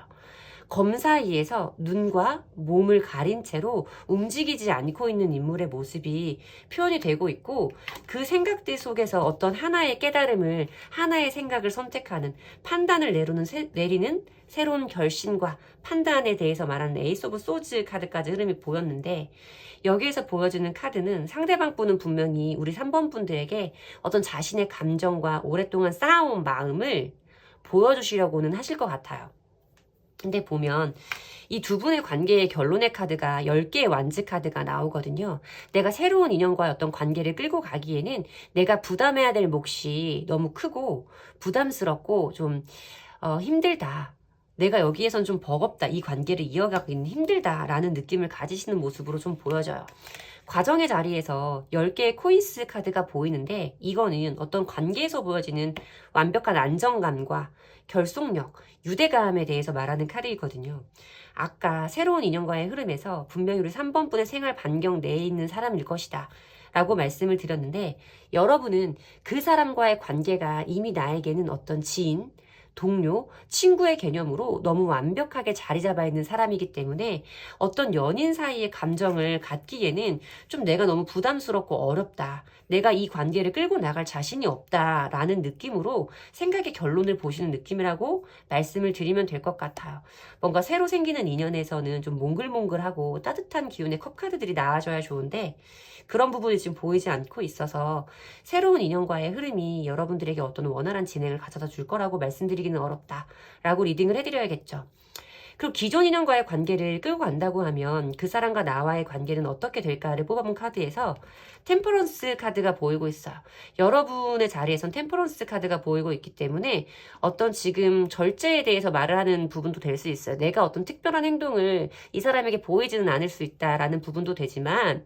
검 사이에서 눈과 몸을 가린 채로 움직이지 않고 있는 인물의 모습이 표현이 되고 있고, 그 생각들 속에서 어떤 하나의 깨달음을, 하나의 생각을 선택하는, 판단을 내리는 새로운 결심과 판단에 대해서 말하는 에이스 오브 소즈 카드까지 흐름이 보였는데, 여기에서 보여주는 카드는 상대방 분은 분명히 우리 3번 분들에게 어떤 자신의 감정과 오랫동안 쌓아온 마음을 보여주시려고는 하실 것 같아요. 근데 보면 이 두 분의 관계의 결론의 카드가 10개의 완즈 카드가 나오거든요. 내가 새로운 인연과의 어떤 관계를 끌고 가기에는 내가 부담해야 될 몫이 너무 크고 부담스럽고 좀 힘들다. 내가 여기에선 좀 버겁다. 이 관계를 이어가기는 힘들다라는 느낌을 가지시는 모습으로 좀 보여져요. 과정의 자리에서 10개의 코인스 카드가 보이는데, 이거는 어떤 관계에서 보여지는 완벽한 안정감과 결속력, 유대감에 대해서 말하는 카드이거든요. 아까 새로운 인연과의 흐름에서 분명히 우리 3번 분의 생활 반경 내에 있는 사람일 것이다 라고 말씀을 드렸는데, 여러분은 그 사람과의 관계가 이미 나에게는 어떤 지인, 동료, 친구의 개념으로 너무 완벽하게 자리 잡아 있는 사람이기 때문에 어떤 연인 사이의 감정을 갖기에는 좀 내가 너무 부담스럽고 어렵다. 내가 이 관계를 끌고 나갈 자신이 없다라는 느낌으로 생각의 결론을 보시는 느낌이라고 말씀을 드리면 될 것 같아요. 뭔가 새로 생기는 인연에서는 좀 몽글몽글하고 따뜻한 기운의 컵카드들이 나와줘야 좋은데, 그런 부분이 지금 보이지 않고 있어서 새로운 인연과의 흐름이 여러분들에게 어떤 원활한 진행을 가져다 줄 거라고 말씀드리기는 어렵다라고 리딩을 해드려야겠죠. 그리고 기존 인연과의 관계를 끌고 간다고 하면 그 사람과 나와의 관계는 어떻게 될까를 뽑아본 카드에서 템퍼런스 카드가 보이고 있어요. 여러분의 자리에선 템퍼런스 카드가 보이고 있기 때문에 어떤 지금 절제에 대해서 말을 하는 부분도 될 수 있어요. 내가 어떤 특별한 행동을 이 사람에게 보이지는 않을 수 있다라는 부분도 되지만,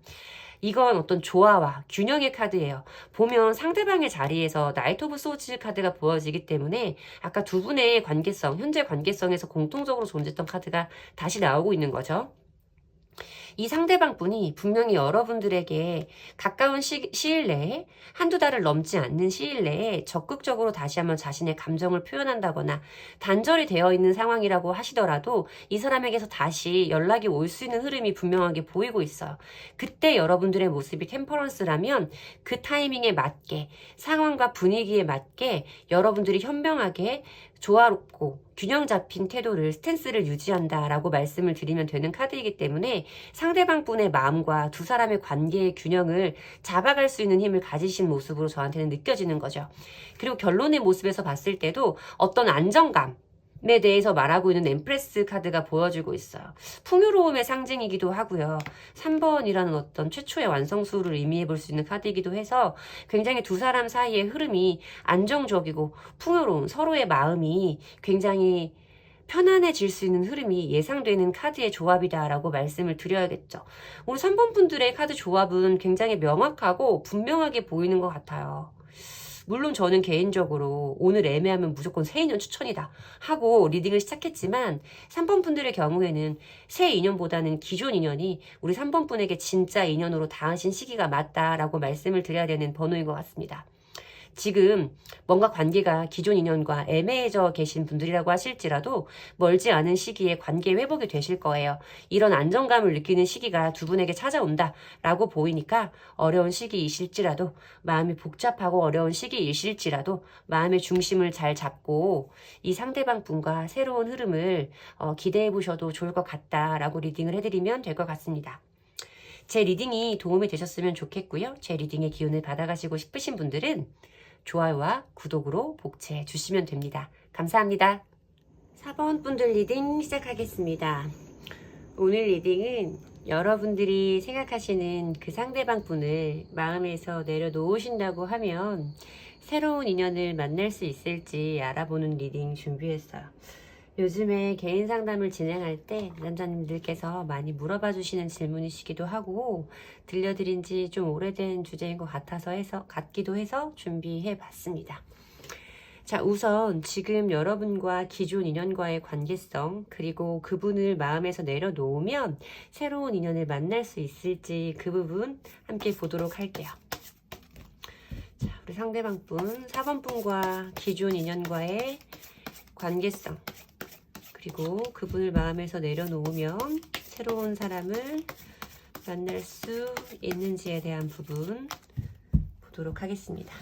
이건 어떤 조화와 균형의 카드예요. 보면 상대방의 자리에서 나이트 오브 소즈 카드가 보여지기 때문에 아까 두 분의 관계성, 현재 관계성에서 공통적으로 존재했던 카드가 다시 나오고 있는 거죠. 이 상대방 분이 분명히 여러분들에게 가까운 시일 내에, 한두 달을 넘지 않는 시일 내에 적극적으로 다시 한번 자신의 감정을 표현한다거나 단절이 되어 있는 상황이라고 하시더라도 이 사람에게서 다시 연락이 올 수 있는 흐름이 분명하게 보이고 있어요. 그때 여러분들의 모습이 템퍼런스라면 그 타이밍에 맞게, 상황과 분위기에 맞게 여러분들이 현명하게 조화롭고 균형 잡힌 태도를, 스탠스를 유지한다라고 말씀을 드리면 되는 카드이기 때문에 상대방 분의 마음과 두 사람의 관계의 균형을 잡아갈 수 있는 힘을 가지신 모습으로 저한테는 느껴지는 거죠. 그리고 결론의 모습에서 봤을 때도 어떤 안정감, 에 대해서 말하고 있는 엠프레스 카드가 보여주고 있어요. 풍요로움의 상징이기도 하고요. 3번이라는 어떤 최초의 완성수를 의미해 볼 수 있는 카드이기도 해서 굉장히 두 사람 사이의 흐름이 안정적이고 풍요로운, 서로의 마음이 굉장히 편안해질 수 있는 흐름이 예상되는 카드의 조합이다라고 말씀을 드려야겠죠. 오늘 3번 분들의 카드 조합은 굉장히 명확하고 분명하게 보이는 것 같아요. 물론 저는 개인적으로 오늘 애매하면 무조건 새 인연 추천이다 하고 리딩을 시작했지만 3번 분들의 경우에는 새 인연보다는 기존 인연이 우리 3번 분에게 진짜 인연으로 닿으신 시기가 맞다라고 말씀을 드려야 되는 번호인 것 같습니다. 지금 뭔가 관계가 기존 인연과 애매해져 계신 분들이라고 하실지라도 멀지 않은 시기에 관계 회복이 되실 거예요. 이런 안정감을 느끼는 시기가 두 분에게 찾아온다라고 보이니까 어려운 시기이실지라도 마음이 복잡하고 어려운 시기이실지라도 마음의 중심을 잘 잡고 이 상대방 분과 새로운 흐름을 기대해 보셔도 좋을 것 같다라고 리딩을 해드리면 될 것 같습니다. 제 리딩이 도움이 되셨으면 좋겠고요. 제 리딩의 기운을 받아가시고 싶으신 분들은 좋아요와 구독으로 복채 주시면 됩니다. 감사합니다. 4번 분들 리딩 시작하겠습니다. 오늘 리딩은 여러분들이 생각하시는 그 상대방 분을 마음에서 내려놓으신다고 하면 새로운 인연을 만날 수 있을지 알아보는 리딩 준비했어요. 요즘에 개인 상담을 진행할 때 남자님들께서 많이 물어봐 주시는 질문이시기도 하고 들려드린 지 좀 오래된 주제인 것 같기도 해서 준비해 봤습니다. 자, 우선 지금 여러분과 기존 인연과의 관계성 그리고 그분을 마음에서 내려놓으면 새로운 인연을 만날 수 있을지 그 부분 함께 보도록 할게요. 자, 우리 상대방 분 4번 분과 기존 인연과의 관계성 그리고 그분을 마음에서 내려놓으면 새로운 사람을 만날 수 있는지에 대한 부분 보도록 하겠습니다.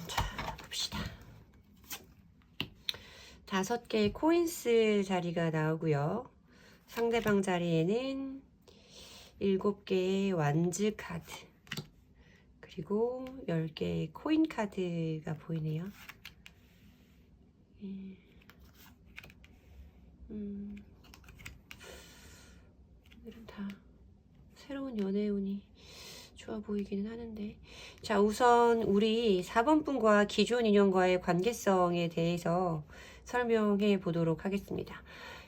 자, 봅시다. 5개의 코인스 자리가 나오고요. 상대방 자리에는 7개의 완즈 카드 그리고 10개의 코인 카드가 보이네요. 오늘은 다 새로운 연애운이 좋아 보이기는 하는데 자, 우선 우리 4번 분과 기존 인연과의 관계성에 대해서 설명해 보도록 하겠습니다.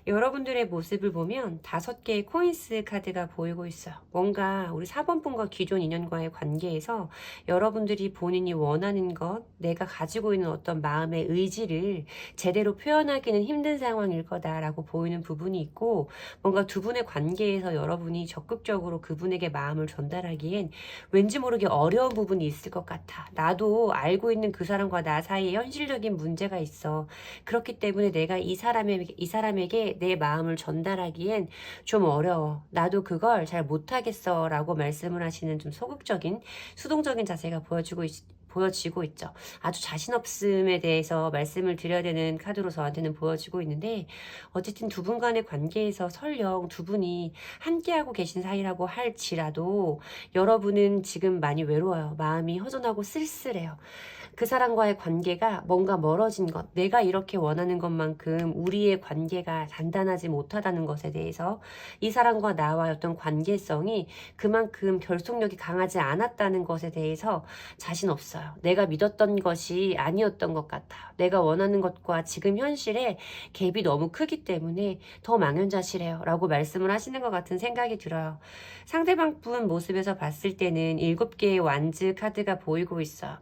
여러분들의 모습을 보면 5개의 코인스 카드가 보이고 있어요. 뭔가 우리 4번 분과 기존 인연과의 관계에서 여러분들이 본인이 원하는 것, 내가 가지고 있는 어떤 마음의 의지를 제대로 표현하기는 힘든 상황일 거다라고 보이는 부분이 있고 뭔가 두 분의 관계에서 여러분이 적극적으로 그분에게 마음을 전달하기엔 왠지 모르게 어려운 부분이 있을 것 같아. 나도 알고 있는 그 사람과 나 사이에 현실적인 문제가 있어. 그렇기 때문에 내가 이 사람에게 내 마음을 전달하기엔 좀 어려워. 나도 그걸 잘 못하겠어 라고 말씀을 하시는 좀 소극적인 수동적인 자세가 보여지고 있죠. 아주 자신 없음에 대해서 말씀을 드려야 되는 카드로 저한테는 보여지고 있는데 어쨌든 두 분 간의 관계에서 설령 두 분이 함께하고 계신 사이라고 할지라도 여러분은 지금 많이 외로워요. 마음이 허전하고 쓸쓸해요. 그 사람과의 관계가 뭔가 멀어진 것, 내가 이렇게 원하는 것만큼 우리의 관계가 단단하지 못하다는 것에 대해서 이 사람과 나와의 어떤 관계성이 그만큼 결속력이 강하지 않았다는 것에 대해서 자신 없어요. 내가 믿었던 것이 아니었던 것 같아. 내가 원하는 것과 지금 현실에 갭이 너무 크기 때문에 더 망연자실해요 라고 말씀을 하시는 것 같은 생각이 들어요. 상대방 분 모습에서 봤을 때는 7개의 완즈 카드가 보이고 있어요.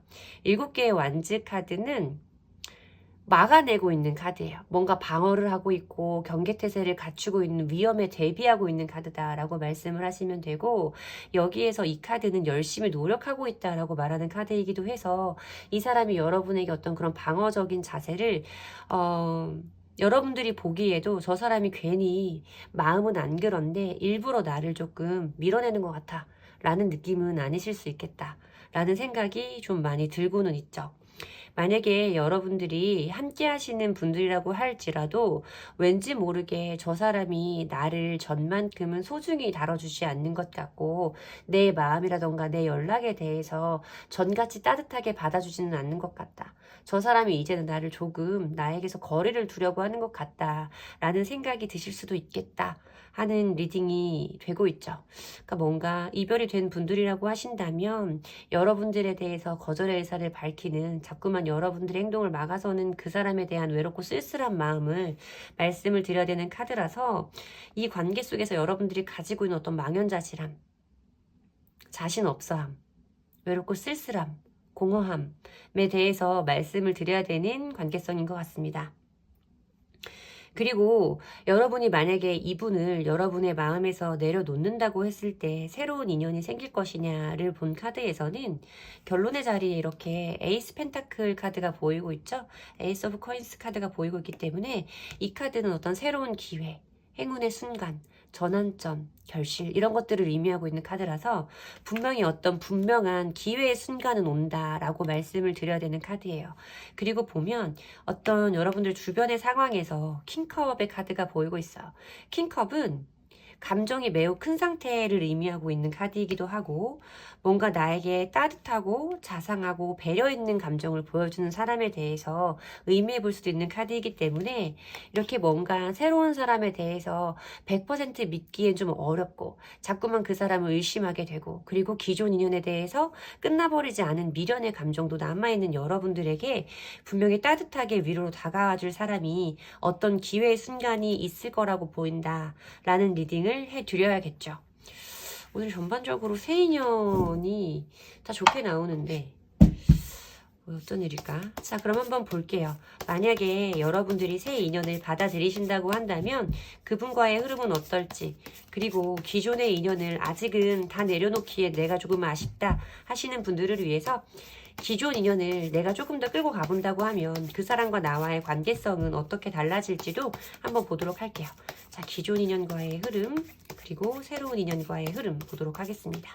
7개의 완즈 카드는 막아내고 있는 카드예요. 뭔가 방어를 하고 있고 경계태세를 갖추고 있는 위험에 대비하고 있는 카드다라고 말씀을 하시면 되고 여기에서 이 카드는 열심히 노력하고 있다라고 말하는 카드이기도 해서 이 사람이 여러분에게 어떤 그런 방어적인 자세를 여러분들이 보기에도 저 사람이 괜히 마음은 안 그런데 일부러 나를 조금 밀어내는 것 같아 라는 느낌은 아니실 수 있겠다 라는 생각이 좀 많이 들고는 있죠. 만약에 여러분들이 함께 하시는 분들이라고 할지라도 왠지 모르게 저 사람이 나를 전만큼은 소중히 다뤄주지 않는 것 같고 내 마음이라던가 내 연락에 대해서 전같이 따뜻하게 받아주지는 않는 것 같다. 저 사람이 이제는 나를 조금 나에게서 거리를 두려고 하는 것 같다 라는 생각이 드실 수도 있겠다 하는 리딩이 되고 있죠. 그러니까 뭔가 이별이 된 분들이라고 하신다면 여러분들에 대해서 거절의 의사를 밝히는 자꾸만 여러분들의 행동을 막아서는 그 사람에 대한 외롭고 쓸쓸한 마음을 말씀을 드려야 되는 카드라서 이 관계 속에서 여러분들이 가지고 있는 어떤 망연자실함, 자신 없어함, 외롭고 쓸쓸함, 공허함에 대해서 말씀을 드려야 되는 관계성인 것 같습니다. 그리고 여러분이 만약에 이분을 여러분의 마음에서 내려놓는다고 했을 때 새로운 인연이 생길 것이냐를 본 카드에서는 결론의 자리에 이렇게 에이스 펜타클 카드가 보이고 있죠. 에이스 오브 코인스 카드가 보이고 있기 때문에 이 카드는 어떤 새로운 기회, 행운의 순간, 전환점, 결실 이런 것들을 의미하고 있는 카드라서 분명히 어떤 분명한 기회의 순간은 온다라고 말씀을 드려야 되는 카드예요. 그리고 보면 어떤 여러분들 주변의 상황에서 킹컵의 카드가 보이고 있어요. 킹컵은 감정이 매우 큰 상태를 의미하고 있는 카드이기도 하고 뭔가 나에게 따뜻하고 자상하고 배려 있는 감정을 보여주는 사람에 대해서 의미해 볼 수도 있는 카드이기 때문에 이렇게 뭔가 새로운 사람에 대해서 100% 믿기엔 좀 어렵고 자꾸만 그 사람을 의심하게 되고 그리고 기존 인연에 대해서 끝나버리지 않은 미련의 감정도 남아있는 여러분들에게 분명히 따뜻하게 위로로 다가와줄 사람이 어떤 기회의 순간이 있을 거라고 보인다라는 리딩을 해드려야겠죠. 오늘 전반적으로 새 인연이 다 좋게 나오는데 어떤 일일까? 자, 그럼 한번 볼게요. 만약에 여러분들이 새 인연을 받아들이신다고 한다면 그분과의 흐름은 어떨지, 그리고 기존의 인연을 아직은 다 내려놓기에 내가 조금 아쉽다 하시는 분들을 위해서 기존 인연을 내가 조금 더 끌고 가본다고 하면 그 사람과 나와의 관계성은 어떻게 달라질지도 한번 보도록 할게요. 자, 기존 인연과의 흐름, 그리고 새로운 인연과의 흐름 보도록 하겠습니다.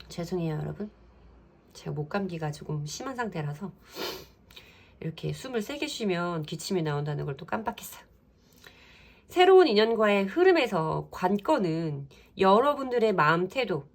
죄송해요 여러분, 제가 목감기가 조금 심한 상태라서 이렇게 숨을 세게 쉬면 기침이 나온다는 걸 또 깜빡했어요. 새로운 인연과의 흐름에서 관건은 여러분들의 마음 태도,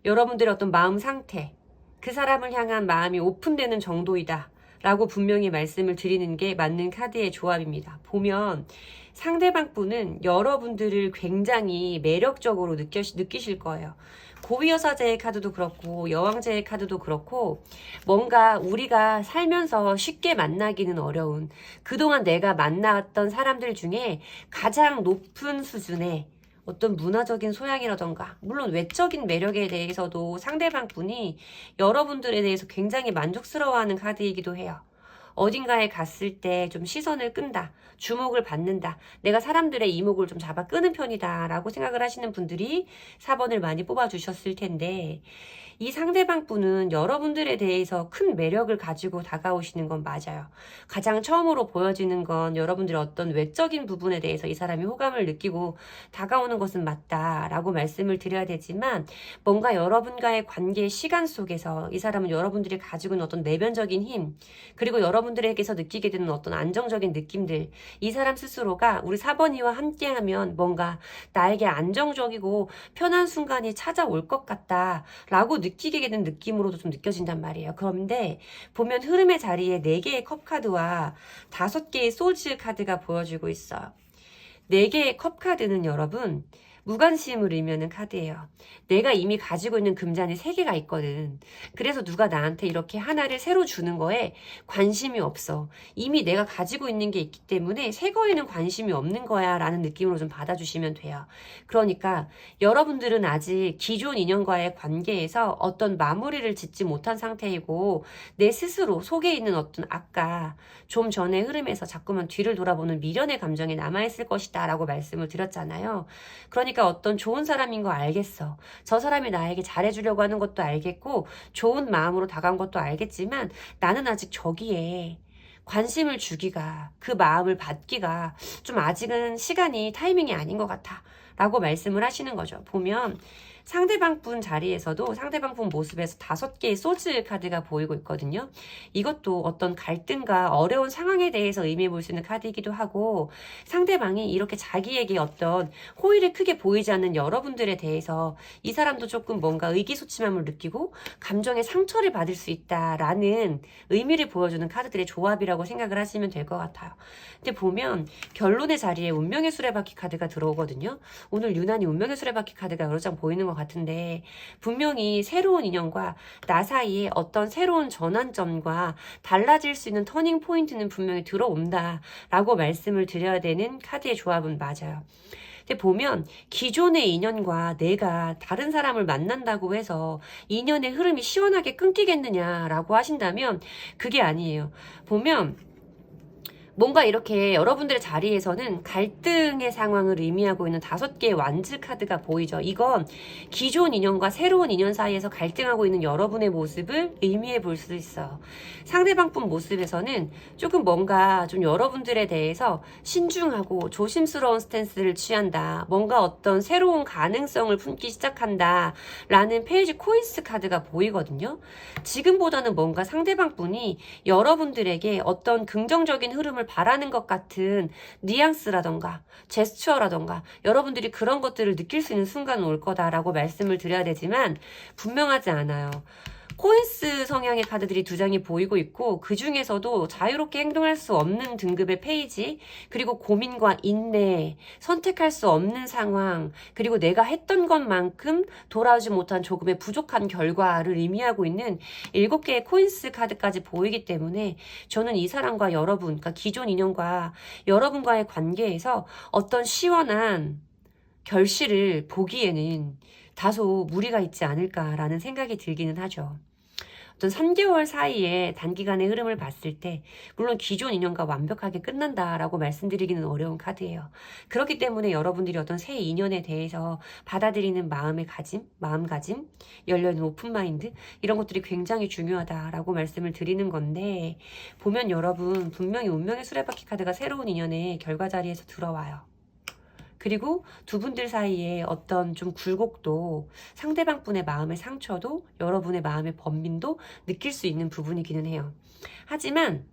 여러분들의 어떤 마음 상태, 그 사람을 향한 마음이 오픈되는 정도이다 라고 분명히 말씀을 드리는 게 맞는 카드의 조합입니다. 보면 상대방 분은 여러분들을 굉장히 매력적으로 느끼실 거예요. 고위여사제의 카드도 그렇고 여왕제의 카드도 그렇고 뭔가 우리가 살면서 쉽게 만나기는 어려운 그동안 내가 만나왔던 사람들 중에 가장 높은 수준의 어떤 문화적인 소양이라던가 물론 외적인 매력에 대해서도 상대방 분이 여러분들에 대해서 굉장히 만족스러워하는 카드이기도 해요. 어딘가에 갔을 때 좀 시선을 끈다, 주목을 받는다, 내가 사람들의 이목을 좀 잡아 끄는 편이다 라고 생각을 하시는 분들이 4번을 많이 뽑아주셨을 텐데 이 상대방 분은 여러분들에 대해서 큰 매력을 가지고 다가오시는 건 맞아요. 가장 처음으로 보여지는 건 여러분들의 어떤 외적인 부분에 대해서 이 사람이 호감을 느끼고 다가오는 것은 맞다라고 말씀을 드려야 되지만 뭔가 여러분과의 관계의 시간 속에서 이 사람은 여러분들이 가지고 있는 어떤 내면적인 힘, 그리고 여러분들에게서 느끼게 되는 어떤 안정적인 느낌들, 이 사람 스스로가 우리 4번이와 함께하면 뭔가 나에게 안정적이고 편한 순간이 찾아올 것 같다 라고 느끼게 되는 느낌으로도 좀 느껴진단 말이에요. 그런데 보면 흐름의 자리에 4개의 컵 카드와 5개의 소울즈 카드가 보여지고 있어요. 4개의 컵 카드는 여러분 무관심을 의미하는 카드예요. 내가 이미 가지고 있는 금잔이 3개가 있거든. 그래서 누가 나한테 이렇게 하나를 새로 주는 거에 관심이 없어. 이미 내가 가지고 있는 게 있기 때문에 새 거에는 관심이 없는 거야 라는 느낌으로 좀 받아주시면 돼요. 그러니까 여러분들은 아직 기존 인연과의 관계에서 어떤 마무리를 짓지 못한 상태이고 내 스스로 속에 있는 어떤 아까 좀 전의 흐름에서 자꾸만 뒤를 돌아보는 미련의 감정이 남아있을 것이다 라고 말씀을 드렸잖아요. 그러니까 그러니까 어떤 좋은 사람인 거 알겠어. 저 사람이 나에게 잘해주려고 하는 것도 알겠고 좋은 마음으로 다가온 것도 알겠지만 나는 아직 저기에 관심을 주기가, 그 마음을 받기가 좀 아직은 시간이 타이밍이 아닌 것 같아 라고 말씀을 하시는 거죠. 보면 상대방 분 자리에서도 상대방 분 모습에서 5개의 소즈 카드가 보이고 있거든요. 이것도 어떤 갈등과 어려운 상황에 대해서 의미해 볼 수 있는 카드이기도 하고, 상대방이 이렇게 자기에게 어떤 호의를 크게 보이지 않는 여러분들에 대해서 이 사람도 조금 뭔가 의기소침함을 느끼고 감정의 상처를 받을 수 있다라는 의미를 보여주는 카드들의 조합이라고 생각을 하시면 될 것 같아요. 근데 보면 결론의 자리에 운명의 수레바퀴 카드가 들어오거든요. 오늘 유난히 운명의 수레바퀴 카드가 여러 장 보이는 것 같은데, 분명히 새로운 인연과 나 사이에 어떤 새로운 전환점과 달라질 수 있는 터닝 포인트는 분명히 들어온다 라고 말씀을 드려야 되는 카드의 조합은 맞아요. 근데 보면 기존의 인연과 내가 다른 사람을 만난다고 해서 인연의 흐름이 시원하게 끊기겠느냐라고 하신다면 그게 아니에요. 보면 뭔가 이렇게 여러분들의 자리에서는 갈등의 상황을 의미하고 있는 5개의 완즈 카드가 보이죠. 이건 기존 인연과 새로운 인연 사이에서 갈등하고 있는 여러분의 모습을 의미해 볼 수 있어요. 상대방 분 모습에서는 조금 뭔가 좀 여러분들에 대해서 신중하고 조심스러운 스탠스를 취한다. 뭔가 어떤 새로운 가능성을 품기 시작한다. 라는 페이지 코인스 카드가 보이거든요. 지금보다는 뭔가 상대방 분이 여러분들에게 어떤 긍정적인 흐름을 바라는 것 같은 뉘앙스라던가 제스처라던가 여러분들이 그런 것들을 느낄 수 있는 순간은 올 거다라고 말씀을 드려야 되지만 분명하지 않아요. 코인스 성향의 카드들이 2장이 보이고 있고, 그 중에서도 자유롭게 행동할 수 없는 등급의 페이지, 그리고 고민과 인내, 선택할 수 없는 상황, 그리고 내가 했던 것만큼 돌아오지 못한 조금의 부족한 결과를 의미하고 있는 7개의 코인스 카드까지 보이기 때문에 저는 이 사람과 여러분, 그러니까 기존 인연과 여러분과의 관계에서 어떤 시원한 결실을 보기에는 다소 무리가 있지 않을까라는 생각이 들기는 하죠. 어떤 3개월 사이에 단기간의 흐름을 봤을 때 물론 기존 인연과 완벽하게 끝난다라고 말씀드리기는 어려운 카드예요. 그렇기 때문에 여러분들이 어떤 새 인연에 대해서 받아들이는 마음가짐, 열려있는 오픈마인드 이런 것들이 굉장히 중요하다라고 말씀을 드리는 건데, 보면 여러분 분명히 운명의 수레바퀴 카드가 새로운 인연의 결과 자리에서 들어와요. 그리고 두 분들 사이에 어떤 좀 굴곡도, 상대방 분의 마음의 상처도, 여러분의 마음의 번민도 느낄 수 있는 부분이기는 해요. 하지만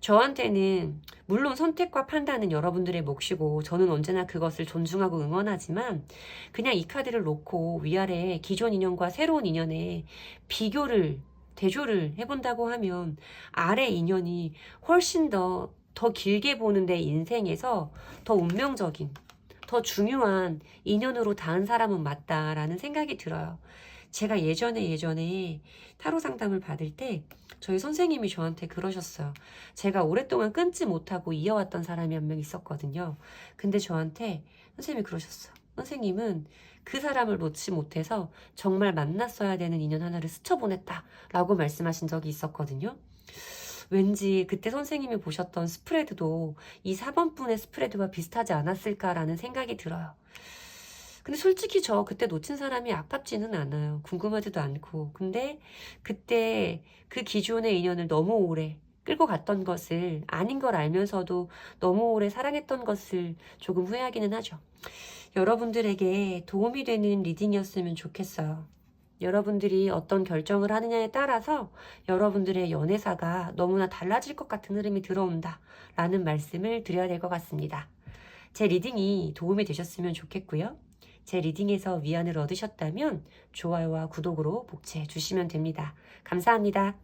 저한테는 물론 선택과 판단은 여러분들의 몫이고 저는 언제나 그것을 존중하고 응원하지만, 그냥 이 카드를 놓고 위아래 기존 인연과 새로운 인연의 대조를 해본다고 하면 아래 인연이 훨씬 더 길게 보는 내 인생에서 더 운명적인, 더 중요한 인연으로 닿은 사람은 맞다라는 생각이 들어요. 제가 예전에 타로 상담을 받을 때 저희 선생님이 저한테 그러셨어요. 제가 오랫동안 끊지 못하고 이어왔던 사람이 한 명 있었거든요. 근데 저한테 선생님이 그러셨어요. 선생님은 그 사람을 놓지 못해서 정말 만났어야 되는 인연 하나를 스쳐보냈다라고 말씀하신 적이 있었거든요. 왠지 그때 선생님이 보셨던 스프레드도 이 4번 분의 스프레드와 비슷하지 않았을까라는 생각이 들어요. 근데 솔직히 저 그때 놓친 사람이 아깝지는 않아요. 궁금하지도 않고. 근데 그때 그 기존의 인연을 너무 오래 끌고 갔던 것을, 아닌 걸 알면서도 너무 오래 사랑했던 것을 조금 후회하기는 하죠. 여러분들에게 도움이 되는 리딩이었으면 좋겠어요. 여러분들이 어떤 결정을 하느냐에 따라서 여러분들의 연애사가 너무나 달라질 것 같은 흐름이 들어온다 라는 말씀을 드려야 될 것 같습니다. 제 리딩이 도움이 되셨으면 좋겠고요. 제 리딩에서 위안을 얻으셨다면 좋아요와 구독으로 복제해 주시면 됩니다. 감사합니다.